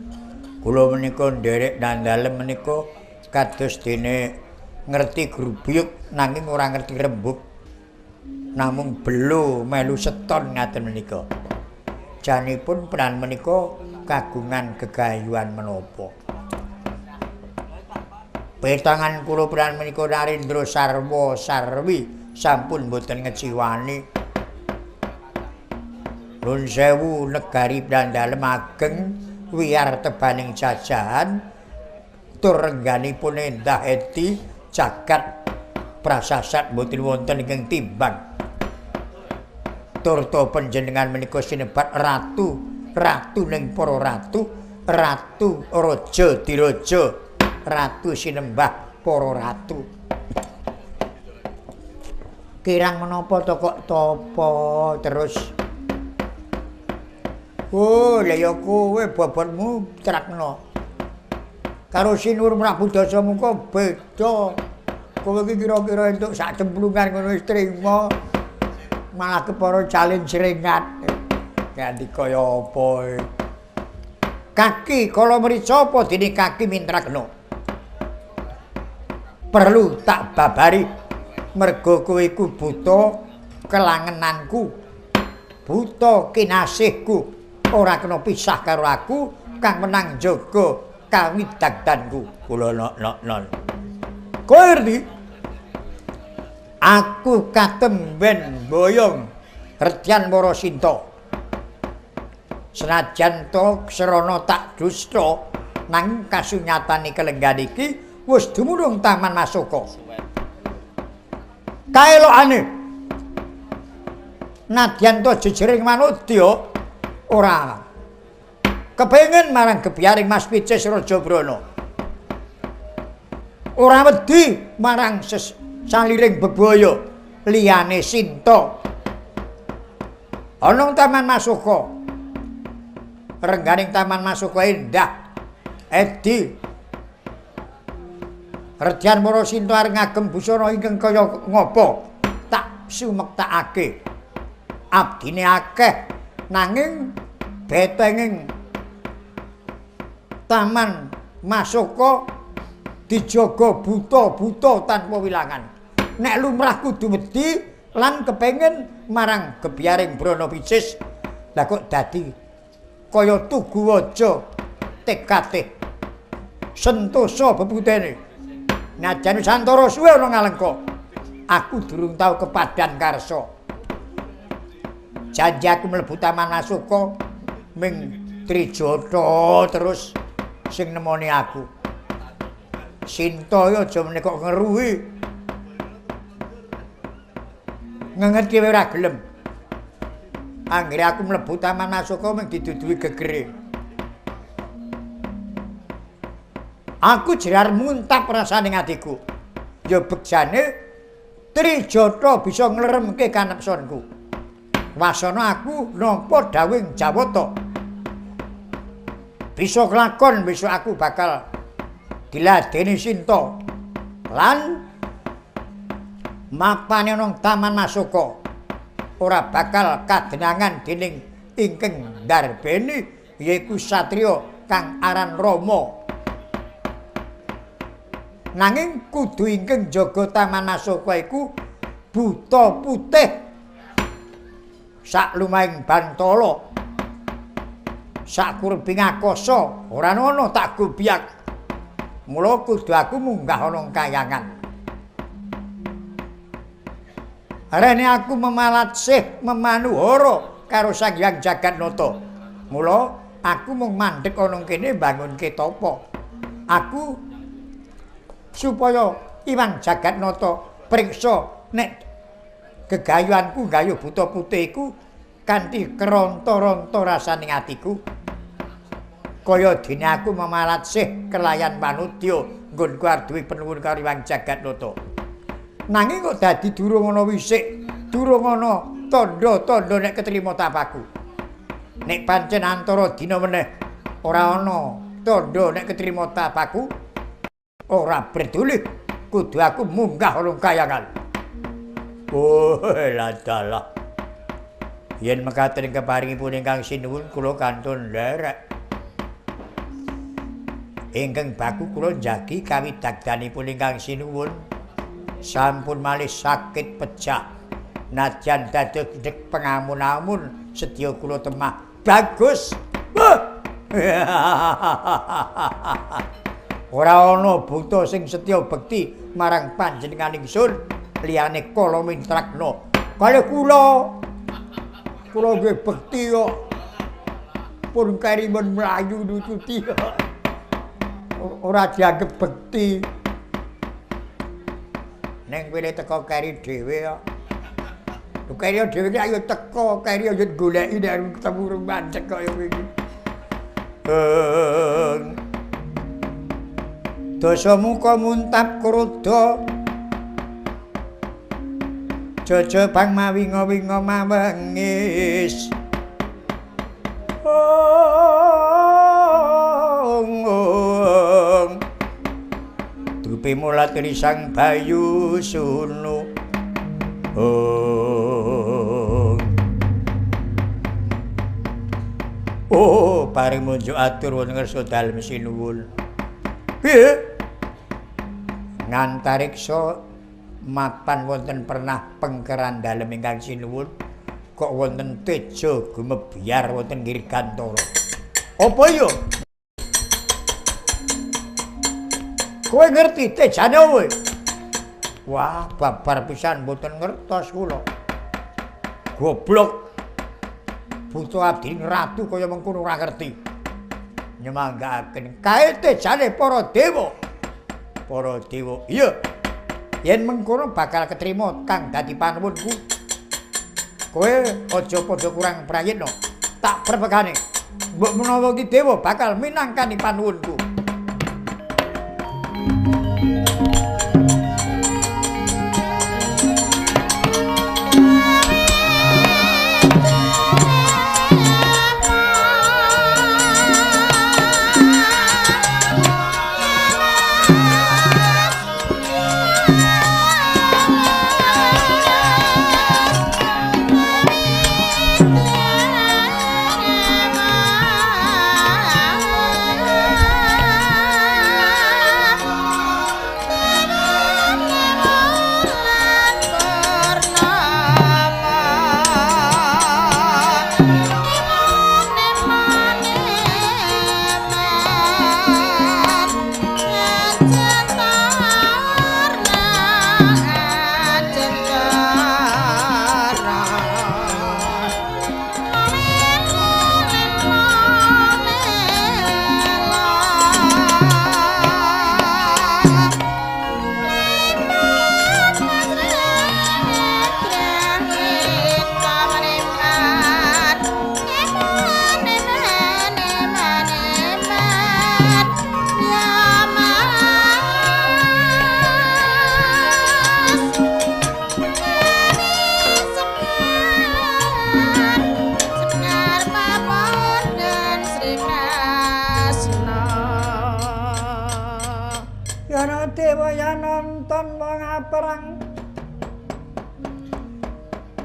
Kula menika nderek dandalem menika kados dene ngerti grubuyuk nanging ora ngerti rembug. Namung belo melu seton ngaten menika. Janipun peran menika kagungan gegayuhan menapa. Petangan kula peran menika Narendra Sarwa Sarwi sampun boten ngeciwani. Nun sewu negari Dandalem ageng wiyar tebaning jajahan tur rengganipun endah eti jagat prasasat boten wonten ingkang timbang. Turta panjenengan menika sinebat ratu, ratu ning para ratu, ratu raja diraja, ratu sinembah para ratu. Kirang menapa to kok tapa terus. Oh, lha ya kowe bobotmu trakna. Karo Sinur Prabu Dasamuka beda. Kowe iki kira-kira entuk sak cemplungan ngono wis trima. Malah kepara jalin seringat. Ganti kaya apa? Kaki kala mrica apa dene kaki mintrakna. Perlu tak babari merga kowe iku buta kelangenanku. Buta kinasihku. Ora kena pisah karo aku kang menang jaga kawidagdanku. Kula nok. Kowe ngerti? Aku katemben boyong Retyan Warasinta. Senajan to serana tak dusta nang kasunyatane kelenggan iki wis dumunung Taman Masoka. Kaelokane nadyan to jejering manudya ora kepengin marang gebyaring Mas Picis Rajabrana. Ora wedi marang saliring bebaya liyane Sinta. Ana Taman Masoka. Rengganing Taman Masoka endah. Edi. Retyan Warasinta areng ngagem busana ingkang kaya ngapa? Tak sumektakake. Abdine akeh nanging betenging Taman Masoka dijaga buta-buta tanpa wilangan. Nek lumrah kudu wedi lan kepengin marang gebyaring Brana Picis. Lah kok dadi kaya Tugu Waja tekate sentosa bebutene. Najan Nusantara suwe ana ngalengka. Aku durung tau kepadan karsa. Janji aku mlebu Taman Masoka ming Trijata terus sing nemoni aku. Sinta ya aja meneh kok ngeruhi. Ngenget dhewe ora gelem. Anggere aku mlebu Taman Masoka ming diduduhi gegere. Aku jerar muntap rasane atiku. Ya begjane Trijata bisa ngleremke kanepsonku. Wasana aku nampa dawing Jawata. Bisa kelakon besok aku bakal diladeni Sinta. Lan mapane nang Taman Masoka ora bakal kadenangan dening ingkang ndarbeni yaiku satriya kang aran Rama. Nanging kudu ingkang jaga Taman Masoka iku buta putih. Sak lumahing Bantala. Sak kurbing akasa ora ana tak gobiak. Mula kudu aku munggah ana kayangan. Arene aku memalatsih memanuhara karo Sang Hyang Jagatnata. Mula aku mung mandheg ana kene mbangunke tapa. Aku supaya Hyang Jagatnata priksa nek gegayuhanku gayuh buta putih iku kanthi keronta-ronta rasaning atiku. Kaya dene aku memalatsih kelayan manudya nggonku arep penuwun karo Hyang Jagatnata. Nanging kok dadi durung ana wisik, durung ana tandha-tandha nek ketrima tapaku. Nek pancen antara dina meneh ora ana tandha nek ketrima tapaku, ora peduli kudu aku munggah ana kayangan. Oh, ladalah. Yen mekaten keparingipun ingkang sinuwun kula kantun nderek. Ingkang baku kula njagi kawidagdanipun ingkang sinuwun sampun malih sakit pecah. Najan dados gedhek pengamun-amun sedya kula temah. Bagus. Ora ana buta sing setya bekti marang panjenengan ingsun liyane kala mintrakna kalih kula. Kula nggih bekti kok. Pun karimun mlayu nututi. Ora dianggep bekti. Ning wene teko kari dhewe kok. Lho kari dhewe ayo teko, kari ayo goleki nek ketemu rumancek kaya iki. Dosa muka muntap kruda Jojo bang mawinga-winga mawengis Dupi mulatri sang bayu sunu paring munjuk atur wonten ngarsa dalem sinuwun. Piye? Ngantariksa mapan wonten pernah pengkeran dalem ingkang sinuwun kok wonten teja gumebyar wonten Girgantara. Apa ya? Kowe ngerti tejane kowe? Wah, babar pisan mboten ngertos kula. Goblok. Buta abdi ratu kaya mengkono ora ngerti. Nyemanggaaken kae tejane para dewa. Para dewa, iya. Yen mengkono bakal ketrima kang dadi panuwunku. Kowe aja padha kurang prayitna. Tak prepekane. Mbok menawa ki dewa bakal minangkani panuwunku.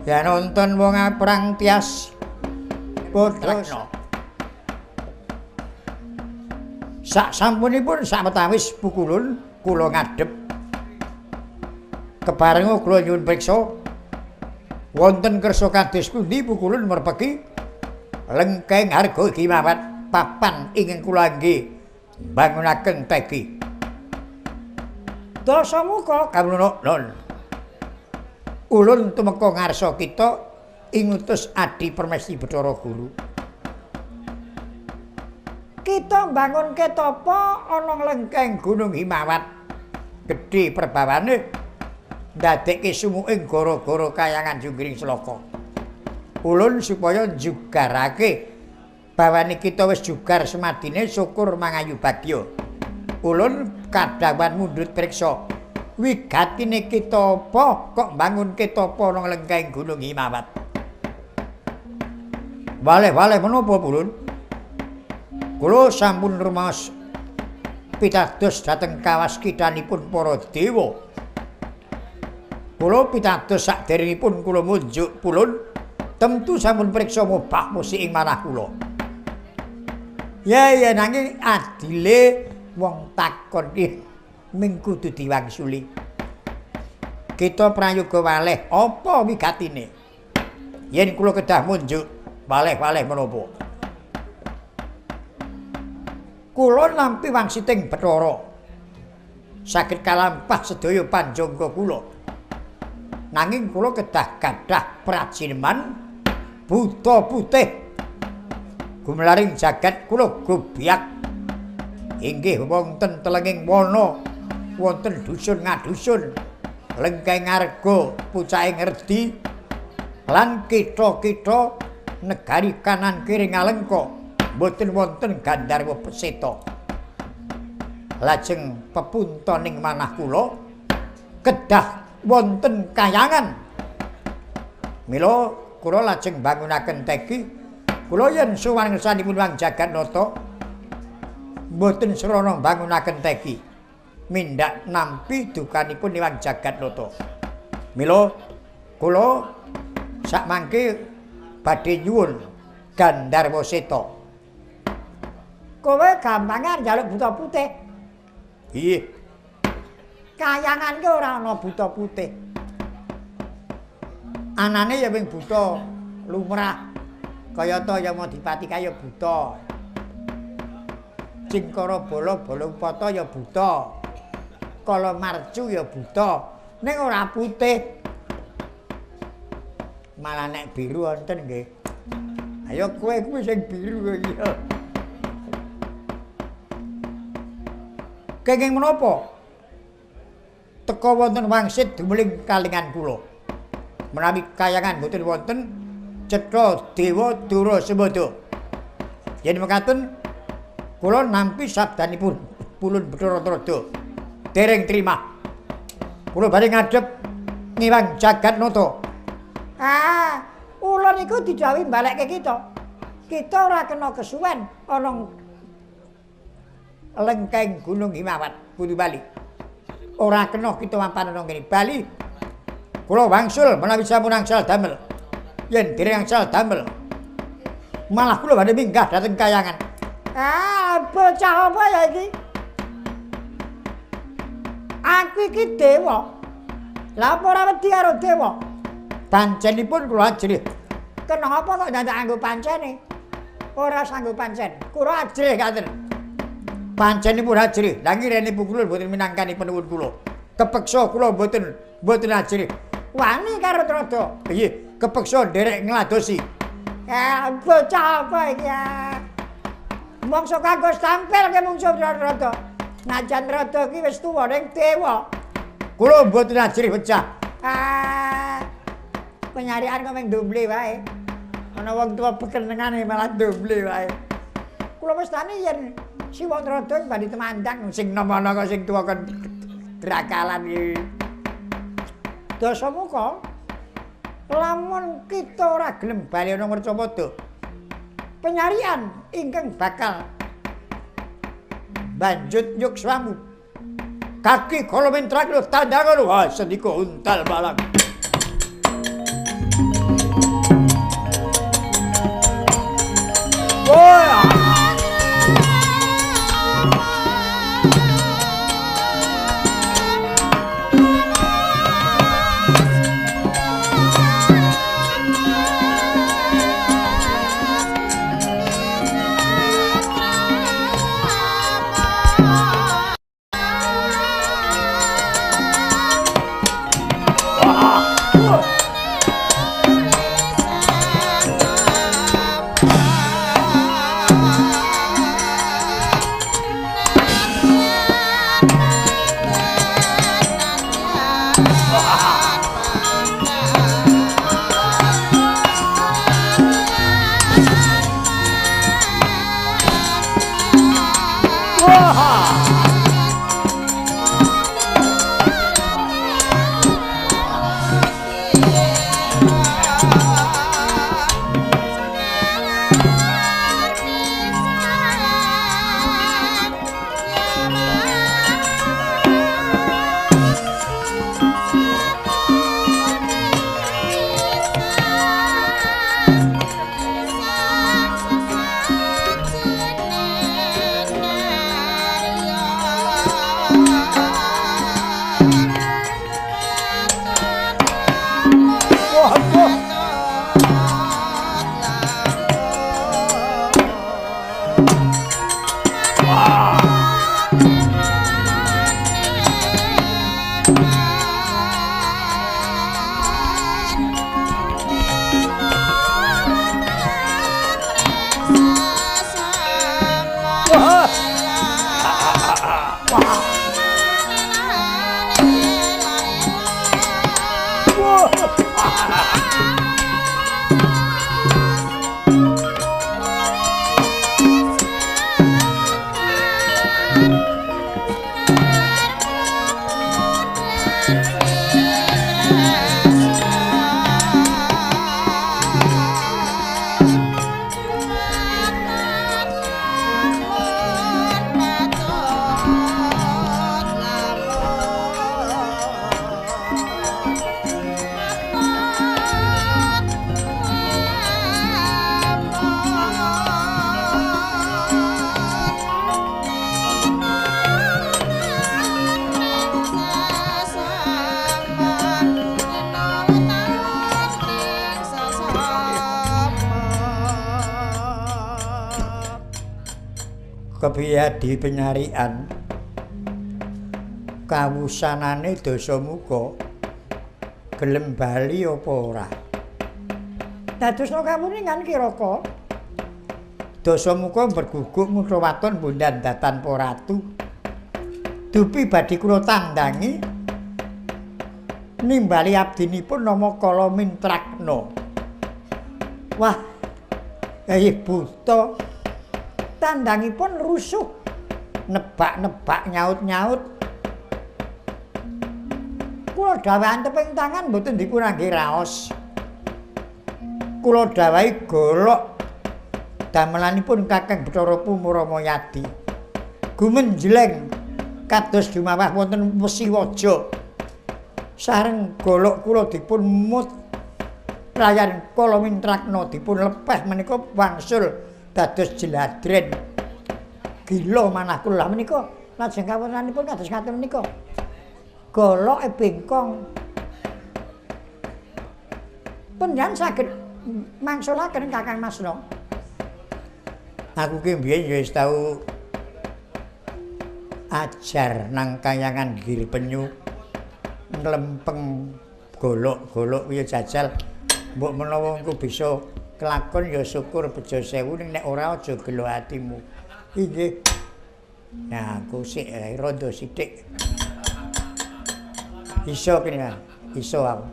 Ya nonton wong aprang tias bodhosna. Sak sampunipun sawetawis pukulun kula ngadhep. Kebareng kula nyuwun priksa wonten kersa kados pundi pukulun merpeki lengkeng harga gimawat papan ingkang kula nggih bangunaken teki. Dasamuka kawunon. Ulun tumeka ngarsa kita ing utus Adi Permesti Bathara Guru. Kita mbangun ketapa ana lengkeng Gunung Himawat. Gedhe perbawane ndadekke sumuking gara-gara kayangan Junggring Selaka. Ulun supaya jugarake bawane kita wis jugar semadine syukur mangayu bagya. Ulun kadhawan mundhut priksa. Wigatine kita apa kok mbangun ketapa nang lengkeng Gunung Himawat. Waleh-waleh menapa pulun? Kula sampun rumaos pitados dhateng kawas kithanipun para dewa. Kula pitados sakderengipun kula munjuk pulun tentu sampun priksa mobah musik ing manah kula. Ya nanging adile wong takon iki ming kudu diwangsuli. Kita prayoga waleh apa wigatine? Yen kula kedah munjuk waleh-waleh menapa? Kula nampi wangsiting Bathara. Saged kalampah sedaya panjangga kula. Nanging kula kedah gadah prajineman buta putih. Gumelaring jagat kula gobiak. Inggih wonten telenging wana, wonten dusun ngadusun, lengkeng ngarga, pucaking ngerdi, lan kitha-kitha negari kanan kiri ngalengka, boten wonten Gandharwa Seta. Lajeng pepuntoning manah kula kedah wonten kayangan. Mila kula lajeng bangunaken teki, kula yen suwan ngersanipun Wang Jagatnata mboten srana bangunaken teki. Mindak nampi dukanipun Wang Jagatnata. Mila kula sakmangke badhe nyuwun Gandharwa Seta. Kowe gampangan njaluk buta putih. Iya. Kayangan ki ora ana buta putih. Anane ya wing buta lumrah. Kayata Yamadipati kaya buta. Cingkara Bala Balungpata ya buta. Kala Marcu ya buta. Ning ora putih. Malah nek biru wonten nggih. Ayo kowe kuwi sing biru ya. Kenging menapa? Teka wonten wangsit dumeling kalingan kula. Menawi kayangan boten wonten cetha dewa dura sembada. Yen mekaten kula nampi sabdanipun pulun Bathara Trada. Dereng trima. Kula badhe ngadhep Nyai Jagatnata. Ulun iku didhawuhi balekke kita. Kita ora kena kesuwen ana lengkeng Gunung Himawat, Kudu Bali. Ora kena kita mapan ana kene Bali. Kula wangsul menawi sampun angsal damel. Yen dereng angsal damel, malah kula badhe minggah dhateng kayangan. Bocah apa ya iki? Aku iki dewa. Lah apa ora wedi karo dewa? Pancenipun kula ajrih. Kenapa kok ndak nganggo pancene? Ora sanggo pancen. Kula ajrih katen. Pancenipun ajrih, lah ngirene pukulun boten minangkani penuwun kula. Kepeksa kula boten ajrih. Wani karo Trada. Nggih, kepeksa nderek ngladosi. Bocah apa iki ya? Mongso kanggo tampil ke mungsuh Trada. Najan Trada iki wis tuwa ning dewa. Kula boten ajrih pecah. Penyarian kok mung doble wae. Ana wong tuwa pekenengane malah doble wae. Kula wis tani yen Siwa Trada badhe temandang sing nama-nama kok sing tuwa kon drakalan iki. Dasamuka lamun kita ora gelem bali ana Mercapada, penyarian ingkang bakal banjut yukswamu. Kaki kala mentrak lho tandang lho sendika untal balang. Kepiye di penyarian kawusanane Dasamuka gelem bali apa ora? Dadosna kawuningan Kiraka Dasamuka berguguk mutra waton bondan datan para ratu dupi badhe kula tandangi nimbali abdinipun nama Kala Mintrakna. Wah, buta tandangipun rusuh nebak-nebak nyaut-nyaut. Kula dawuh teping tangan mboten dipun angge raos. Kula dawuhi golok damelanipun Kakang Bathara Pumaramayadi. Gumenjleng kados dumawah wonten Wesiwaja. Sareng golok kula dipun mut rayan Kala Mintrakna dipun lepeh menika wangsul dados jeladren. Gila manah kula menika lajeng kawonanipun kados ngaten menika. Goloke bengkong. Panjenengan saged mangsulaken Kakang Masna. Aku ki mbiyen ya wis tau ajar nang kayangan Girpenyu nglempeng golok-golok kuwi jajal mbok menawa engko bisa kelakon ya syukur bejo sewu ning nek ora aja gelo atimu. Inggih. Nah, aku sik rondo sithik. Iso kene, iso aku.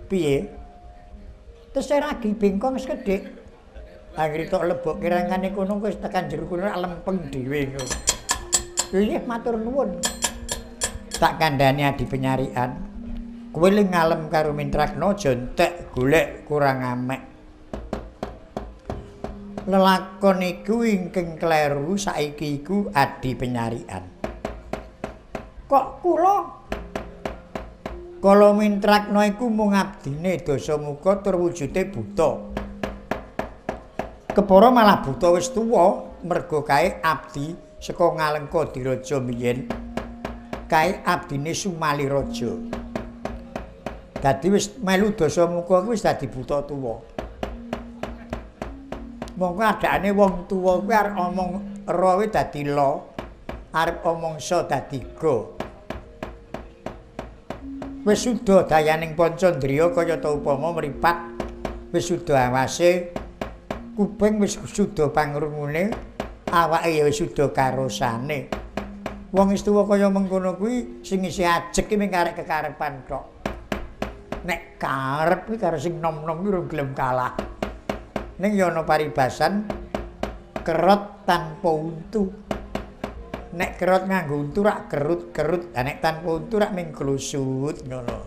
Piye? Terus ragi bengkong wis gedhe. Anggere tok lebok kirangane kono wis tekan jero kono lempeng dhewe ngono. Nggih, matur nuwun. Tak kandhani adi penyarian. Kowe ling ngalem karo Mintrakna aja entek golek kurang amek. Lelakon iku ingkang kleru saiki iku adi penyarian. Kok kula Kala Mintrakna iku mung abdine Dasamuka tur wujude buta. Kepara malah buta wis tuwa merga kae abdi saka Ngalengka Diraja biyen. Kae abdine Sumali Raja. Dadi wis melu Dasamuka kuwi wis dadi buta tuwa. Monggo adakane wong tuwa kuwi arep omong ra dadi la, arep omong sa dadi ga. Wis suda dayaning Pancandriya kaya ta upama mripat, wis suda awase, kuping wis suda pangrungune, awake ya wis suda karosane. Wong wis tuwa kaya mengkono kuwi sing isih ajeg ki mung karek kekarepan tok. Nek karep kuwi karo sing nom-nom kuwi ora gelem kalah. Ning ya ana paribasan kerot tanpa untu. Nek kerot nganggo untu rak kerut-kerut, nek tanpa untu rak ming klusut ngono.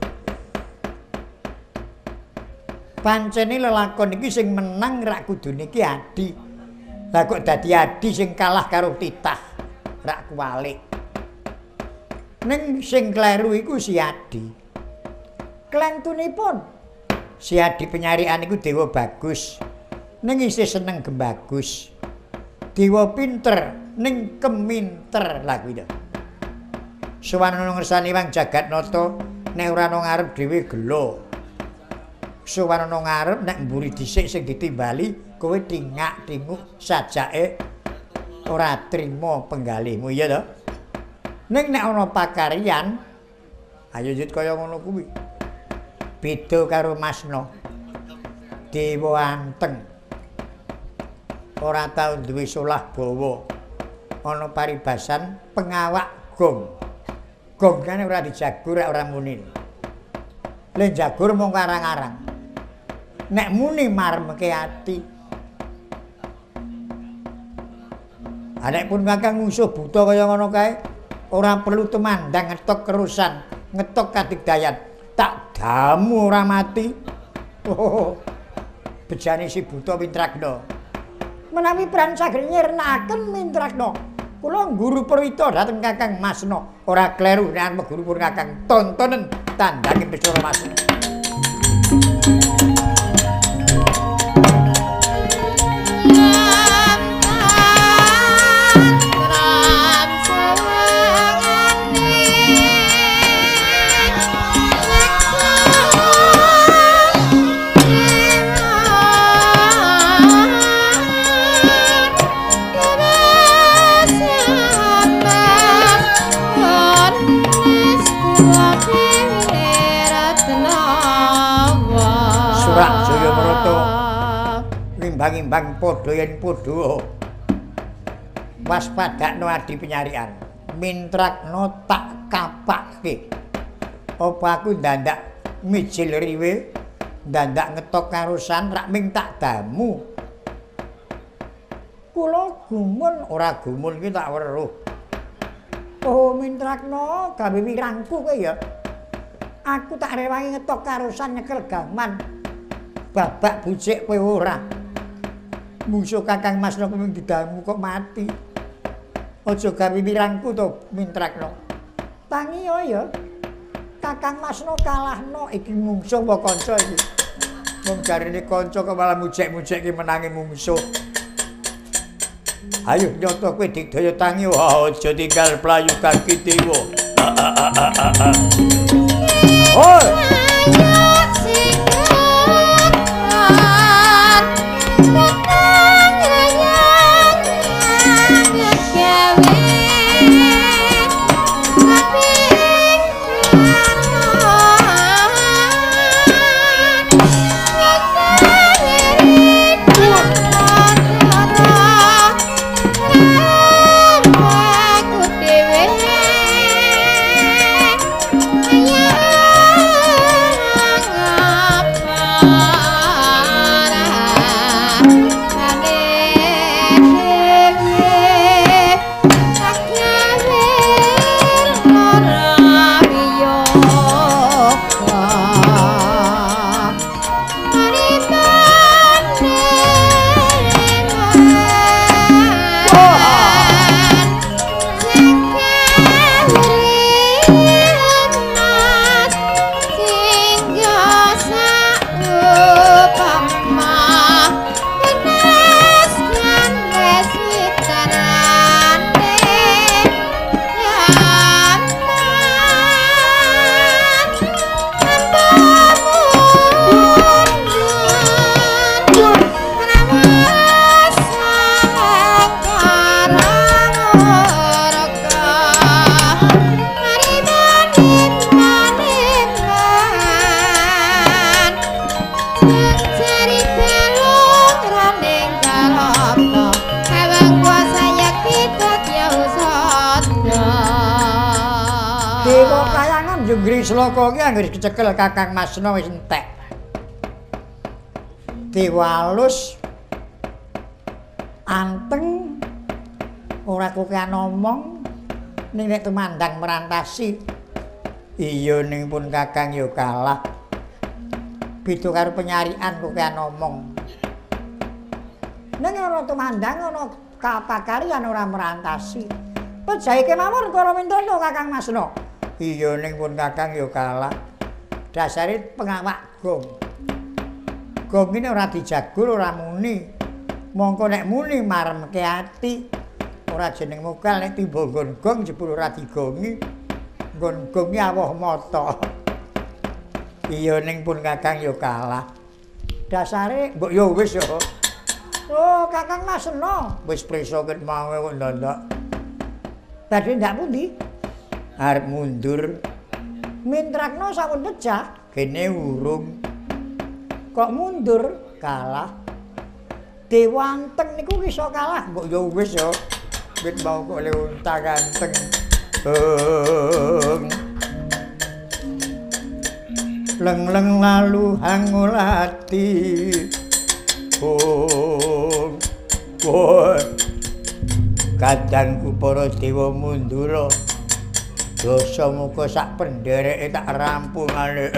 Pancene lelakon iki sing menang rak kudune iki adi. Lah kok dadi adi sing kalah karo titah, rak kuwalik. Ning sing kleru iku si Adi. Klentunipun si Adi penyarian iku dewa bagus. Ning isih seneng gembagus. Dewa pinter ning keminter lah kuwi. Suwanana ngersani Wang Jagatnata nek ora ana ngarep dhewe gelo. Suwanana ngarep nek mburi dhisik sing ditimbali kowe tingak-tinguk sajake ora trima penggalihmu iya to. Ning nek ana pakaryan ayo jut kaya ngono kuwi. Beda karo Masna. Dewa anteng. Ora tau duwe solah bawa. Ana paribasan pengawak gong. Gong kan ora dijagur ora muni. Le jagur mung karang-arang. Nek muni maremke ati. Anek pun kakang musuh buta kaya ngono kae, ora perlu temandang ngetok kerusan, ngetok kadigdayan. Tak damu ora mati. Oh, bejane si buta Mintrakna. Menawi pran saged nyirnakaken Mintrakna, kula guru perwita dhateng Kakang Masna. Ora kleru nek guru pun Kakang tontonen tandhange Bathara Masna. Ora Jaya Marata imbang-imbang padha yen padha waspadakno adi penyarian mintrakno tak kapakke apa aku ndandak mijil riwe ndandak ngetok karusan rak ming tak damu kula gumun ora gumun ki tak weruh oh mintrakno gawe wirangku kowe ya aku tak rewangi ngetok karusan nyekel gaman babak bucik kowe ora musuh Kakang Masna kuwi didamu kok mati. Aja gawe wirangku to mintrakno. Tangi ya. Kakang Masna kalahno iki mungsuh apa kanca iki. Wong jarine kanca kok malah mujek-mujek ki menangi mungsuh. Ayo nyoto kowe digdaya tangi aja tinggal playu kaki dewa. Oi. Sloka iki anggere kecekel Kakang Masna wis entek. Diwalus anteng ora kokean omong ning nek tumandang merantasi. Iya ning pun Kakang ya kalah. Beda karo penyarian kokean omong. Ning ora tumandang ana kapakarian ora merantasi. Pejahe kemawon karo mintono Kakang Masna. Iya ning pun Kakang ya kalah. Dasare pengawak gong. Gong ini ora dijagul ora muni. Mongko nek muni maremke ati. Ora jeneng mokal nek timba nggon gong jebul ora digongi. Nggon gongi awoh mata. Iya ning pun Kakang ya kalah. Dasare mbok ya wis ya. Oh, Kakang Masna wis prisa ket mawe kok ndak. Badhe ndak pundi? Arep mundur mintrakno sampun pecah kene urung kok mundur kalah dewanteng niku iso kalah mbok ya wis ya wit mau kok le unta ganteng leng-leng lalu hangulati kadangku para dewa mundura dosa muka sak pendereke tak rampungane.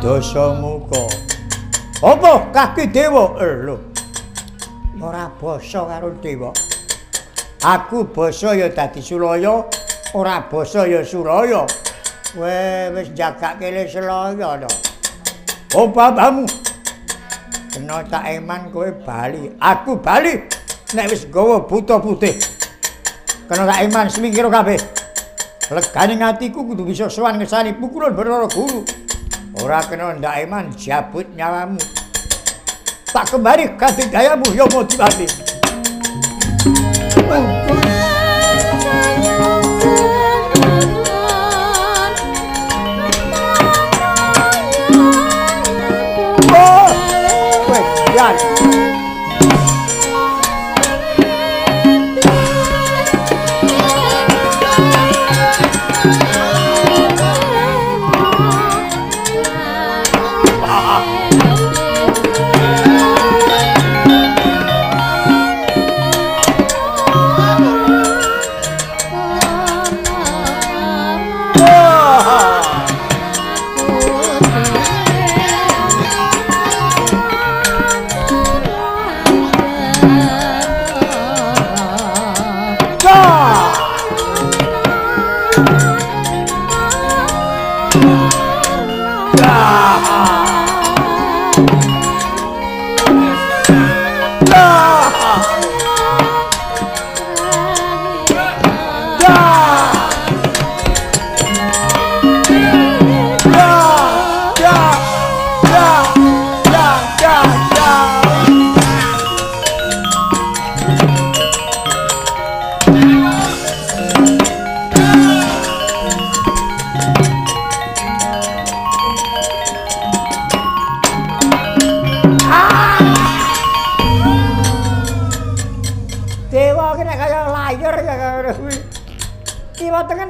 Dosa muka apa kaki dewa lho ora basa karo dewa. Aku basa ya dadi Sulaya, ora basa ya Suraya. Wis jagake le selaya to. Oh babamu. Kena tak eman kowe bali. Aku bali nek wis gawa buta putih. Kena tak eman semingkira kabeh. Legane atiku kudu bisa sowan ngesani pukulan Bathara Guru. Ora kena ndak eman jabut nyawamu. Tak kembali kadidayamu ya Modipati. Oh, wes jan.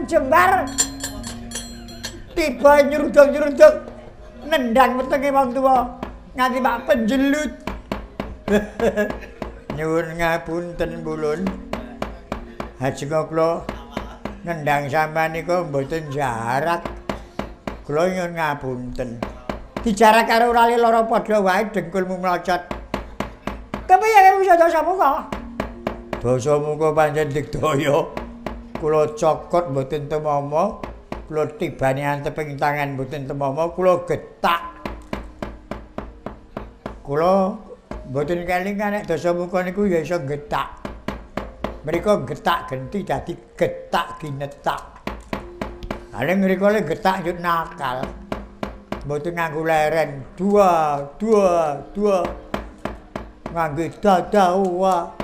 Jembar tiba nyeruduk-nyeruduk nendang wetenge wong tuwa nganti mak penjelut. Nyuwun ngapunten Bulun. Ajeng kula nendang sampean niku mboten jarak. Kula nyuwun ngapunten. Dijarak karo rali lara padha wae dengkulmu mlocot. Kepiye karo dosa muka? Dosa muka pancen digdaya. Kula cokot mboten temama, kula tibani anteping tangan mboten temama, kula getak. Kula mboten kelingan nek dosa muka niku ya iso getak. Mriko getak genti dadi getak ginetak. Ala mriko le getak yut nakal. Mboten nganggo leren. Dua. Nganggo dadawa.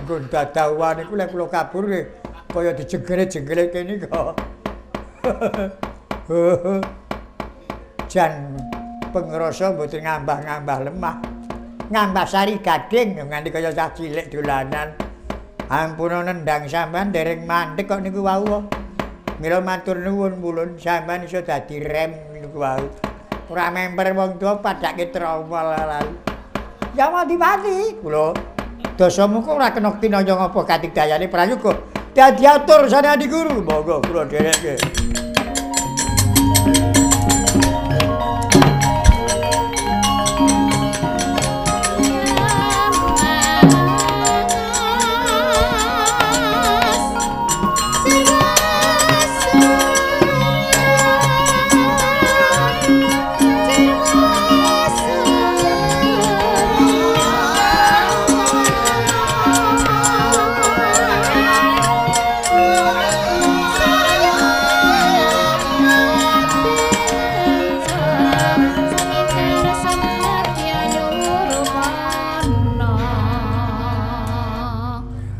Nggo dadawa niku lek kula kabur kaya dijenggelet-jenggelet kene kok. Jan pengrasa mboten ngambah-ngambah lemah. Ngambah sari gading nganti kaya cah cilik dolanan. Ampun nendang sampean dereng mandek kok niku wau. Mila matur nuwun Bulun sampean iso dadi rem niku wau. Ora memper wong tuwa padake trauma lalu. Ya Modipati, kula dosamu kok ora kena tinaya ngapa katigdayane prayoga. Dadi atur sane Adi Guru, monggo kula dherekke.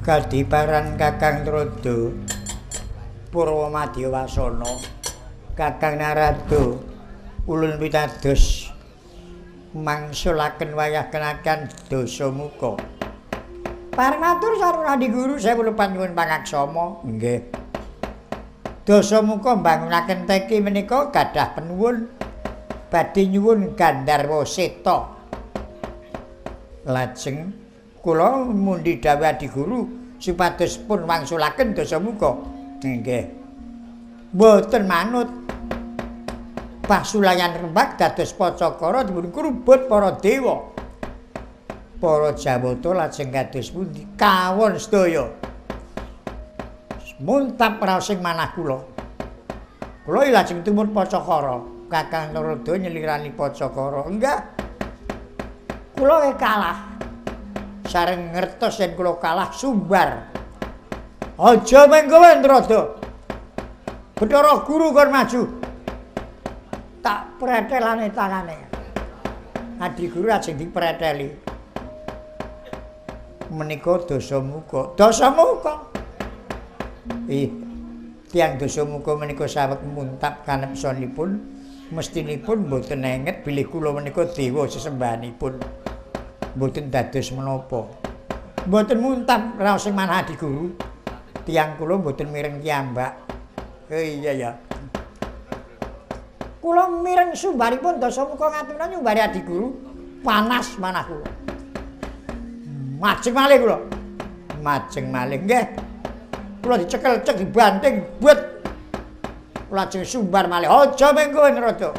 Kadiparan Kakang Trada Purwamadya Wasana Kakang Narada ulun pitados mangsulaken wayah kenakan dosa muka. Pareng matur sareng Adi Guru saya kula panyuwun pangaksama. Nggih. Dosa muka mbangunaken teki menika gadah penuwun badhe nyuwun Gandharwa Seta. Lajeng kula mundi dawuh Adi Guru supados pun wangsulaken dosa muka. Nggih. Mboten manut. Pasulayan Rembag dados Pacakara dipun krubut para dewa. para Jawata lajeng kados pundi kawon sedaya. Muntap raos ing manah kula. Kula lajeng tumut Pacakara. Kakang Narada nyelirani Pacakara. Enggak. Kula kalah. Sareng ngertos yen kula kalah sumbar. Aja mengkowe Narada. Bathara Guru kon maju. Tak pretelane tangane. Adi Guru lajeng dipreteli. Menika Dasamuka. Dasamuka. Tiyang Dasamuka menika saweg muntap kanepsanipun mestinipun mboten enget bilih kula menika dewa sesembahanipun. Mboten dados menapa. Mboten muntap raos ing manah Adi Guru. Tiyang kula mboten mireng kiambak. Iya ya. Kula mireng sumbaripun Dasamuka ngaturna nyumbari Adi Guru panas manah kula. Majeng malih kula. Majeng malih nggih. Kula dicekel cek dibanting buat. Kula lajeng sumbar malih. Aja mengko Narada.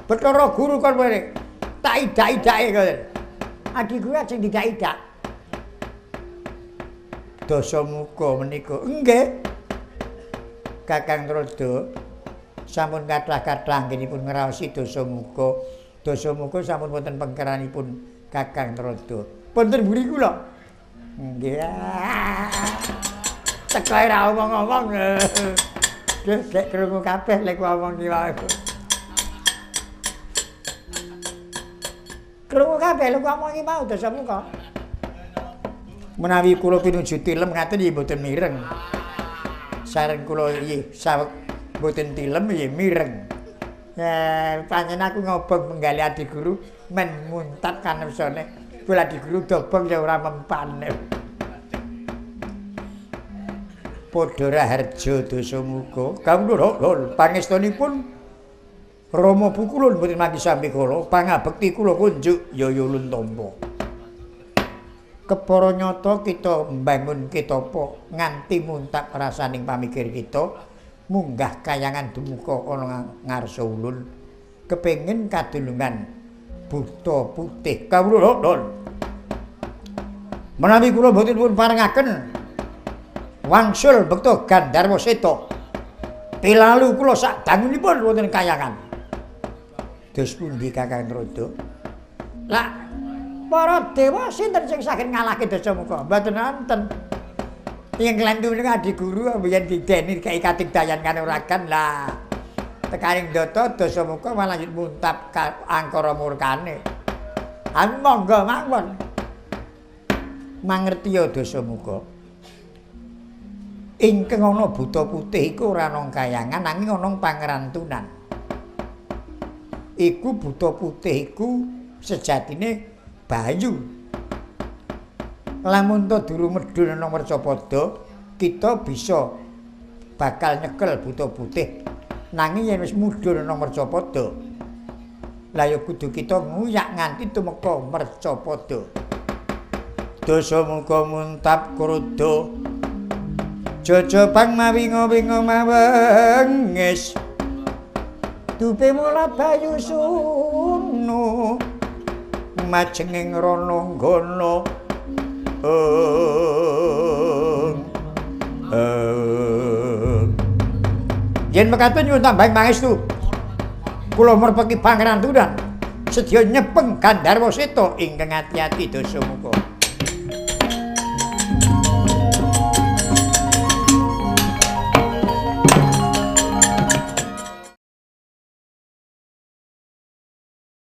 Bathara Guru kon mrene. Tak idak-idake kok. Adi Guru lajeng didak-idak. Dasamuka menika nggih. Kakang Narada sampun kathah-kathah anggenipun ngraosi Dasamuka. Dasamuka sampun wonten pengkeranipun Kakang Narada. Punten buri kula. Nggih. Tekae ra omong-omong. Dek krungu kabeh lek ngomong iki wae. Krungu kabeh lek ngomong iki mau Dasamuka. Menawi kula pinuju tilem ngaten nggih mboten mireng. Sareng kula nggih saweg mboten tilem nggih mireng. Pancen aku ngobong menggali Adi Guru men muntap kanepsane. Kula Adi Guru dobong ya ora mempan. Padha raharja Dasamuka kawula pangestunipun Rama Pukulun mboten mangki sampe kala pangabekti kula kunjuk Yaya Luntampa. Kepara nyata kita mbangun ketapa nganti muntap rasaning pamikir kita munggah kayangan dumuka ana ngarsa ulun kepengin kadulungan buta putih kawula menawi kula mboten pun parengaken wangsul bekta Gandharwa Seta pilalu kula sak dangunipun wonten kayangan dos pundi Kakang Narada lah para dewa sinten sing saged ngalahke Dasamuka mboten wonten ing klantu menika Adi Guru mbiyen dideni kaya katigdayan kanuragan lah tekaning ndata Dasamuka malah muntap angkara murkane monggo mawon mangerti ya Dasamuka ingkang ana buta putih iku ora ana kayangan nanging ana pangrantunan. Iku buta putih iku sejatine bayu. Lamun to durung medhun ana Mercapada, kita bisa bakal nyekel buta putih. Nanging yen wis mudhun ana Mercapada, lah ya kudu kita nguyak nganti tumeka Mercapada. Dasamuka muntap kruda jajabang mawinga-winga mawengis dupe mula bayu sunu majenging rananggana yen mekaten nyuwun tambahing pangestu kula merpeki pangrantunan sedya nyepeng Gandharwa Seta ingkang ati-ati Dasamuka.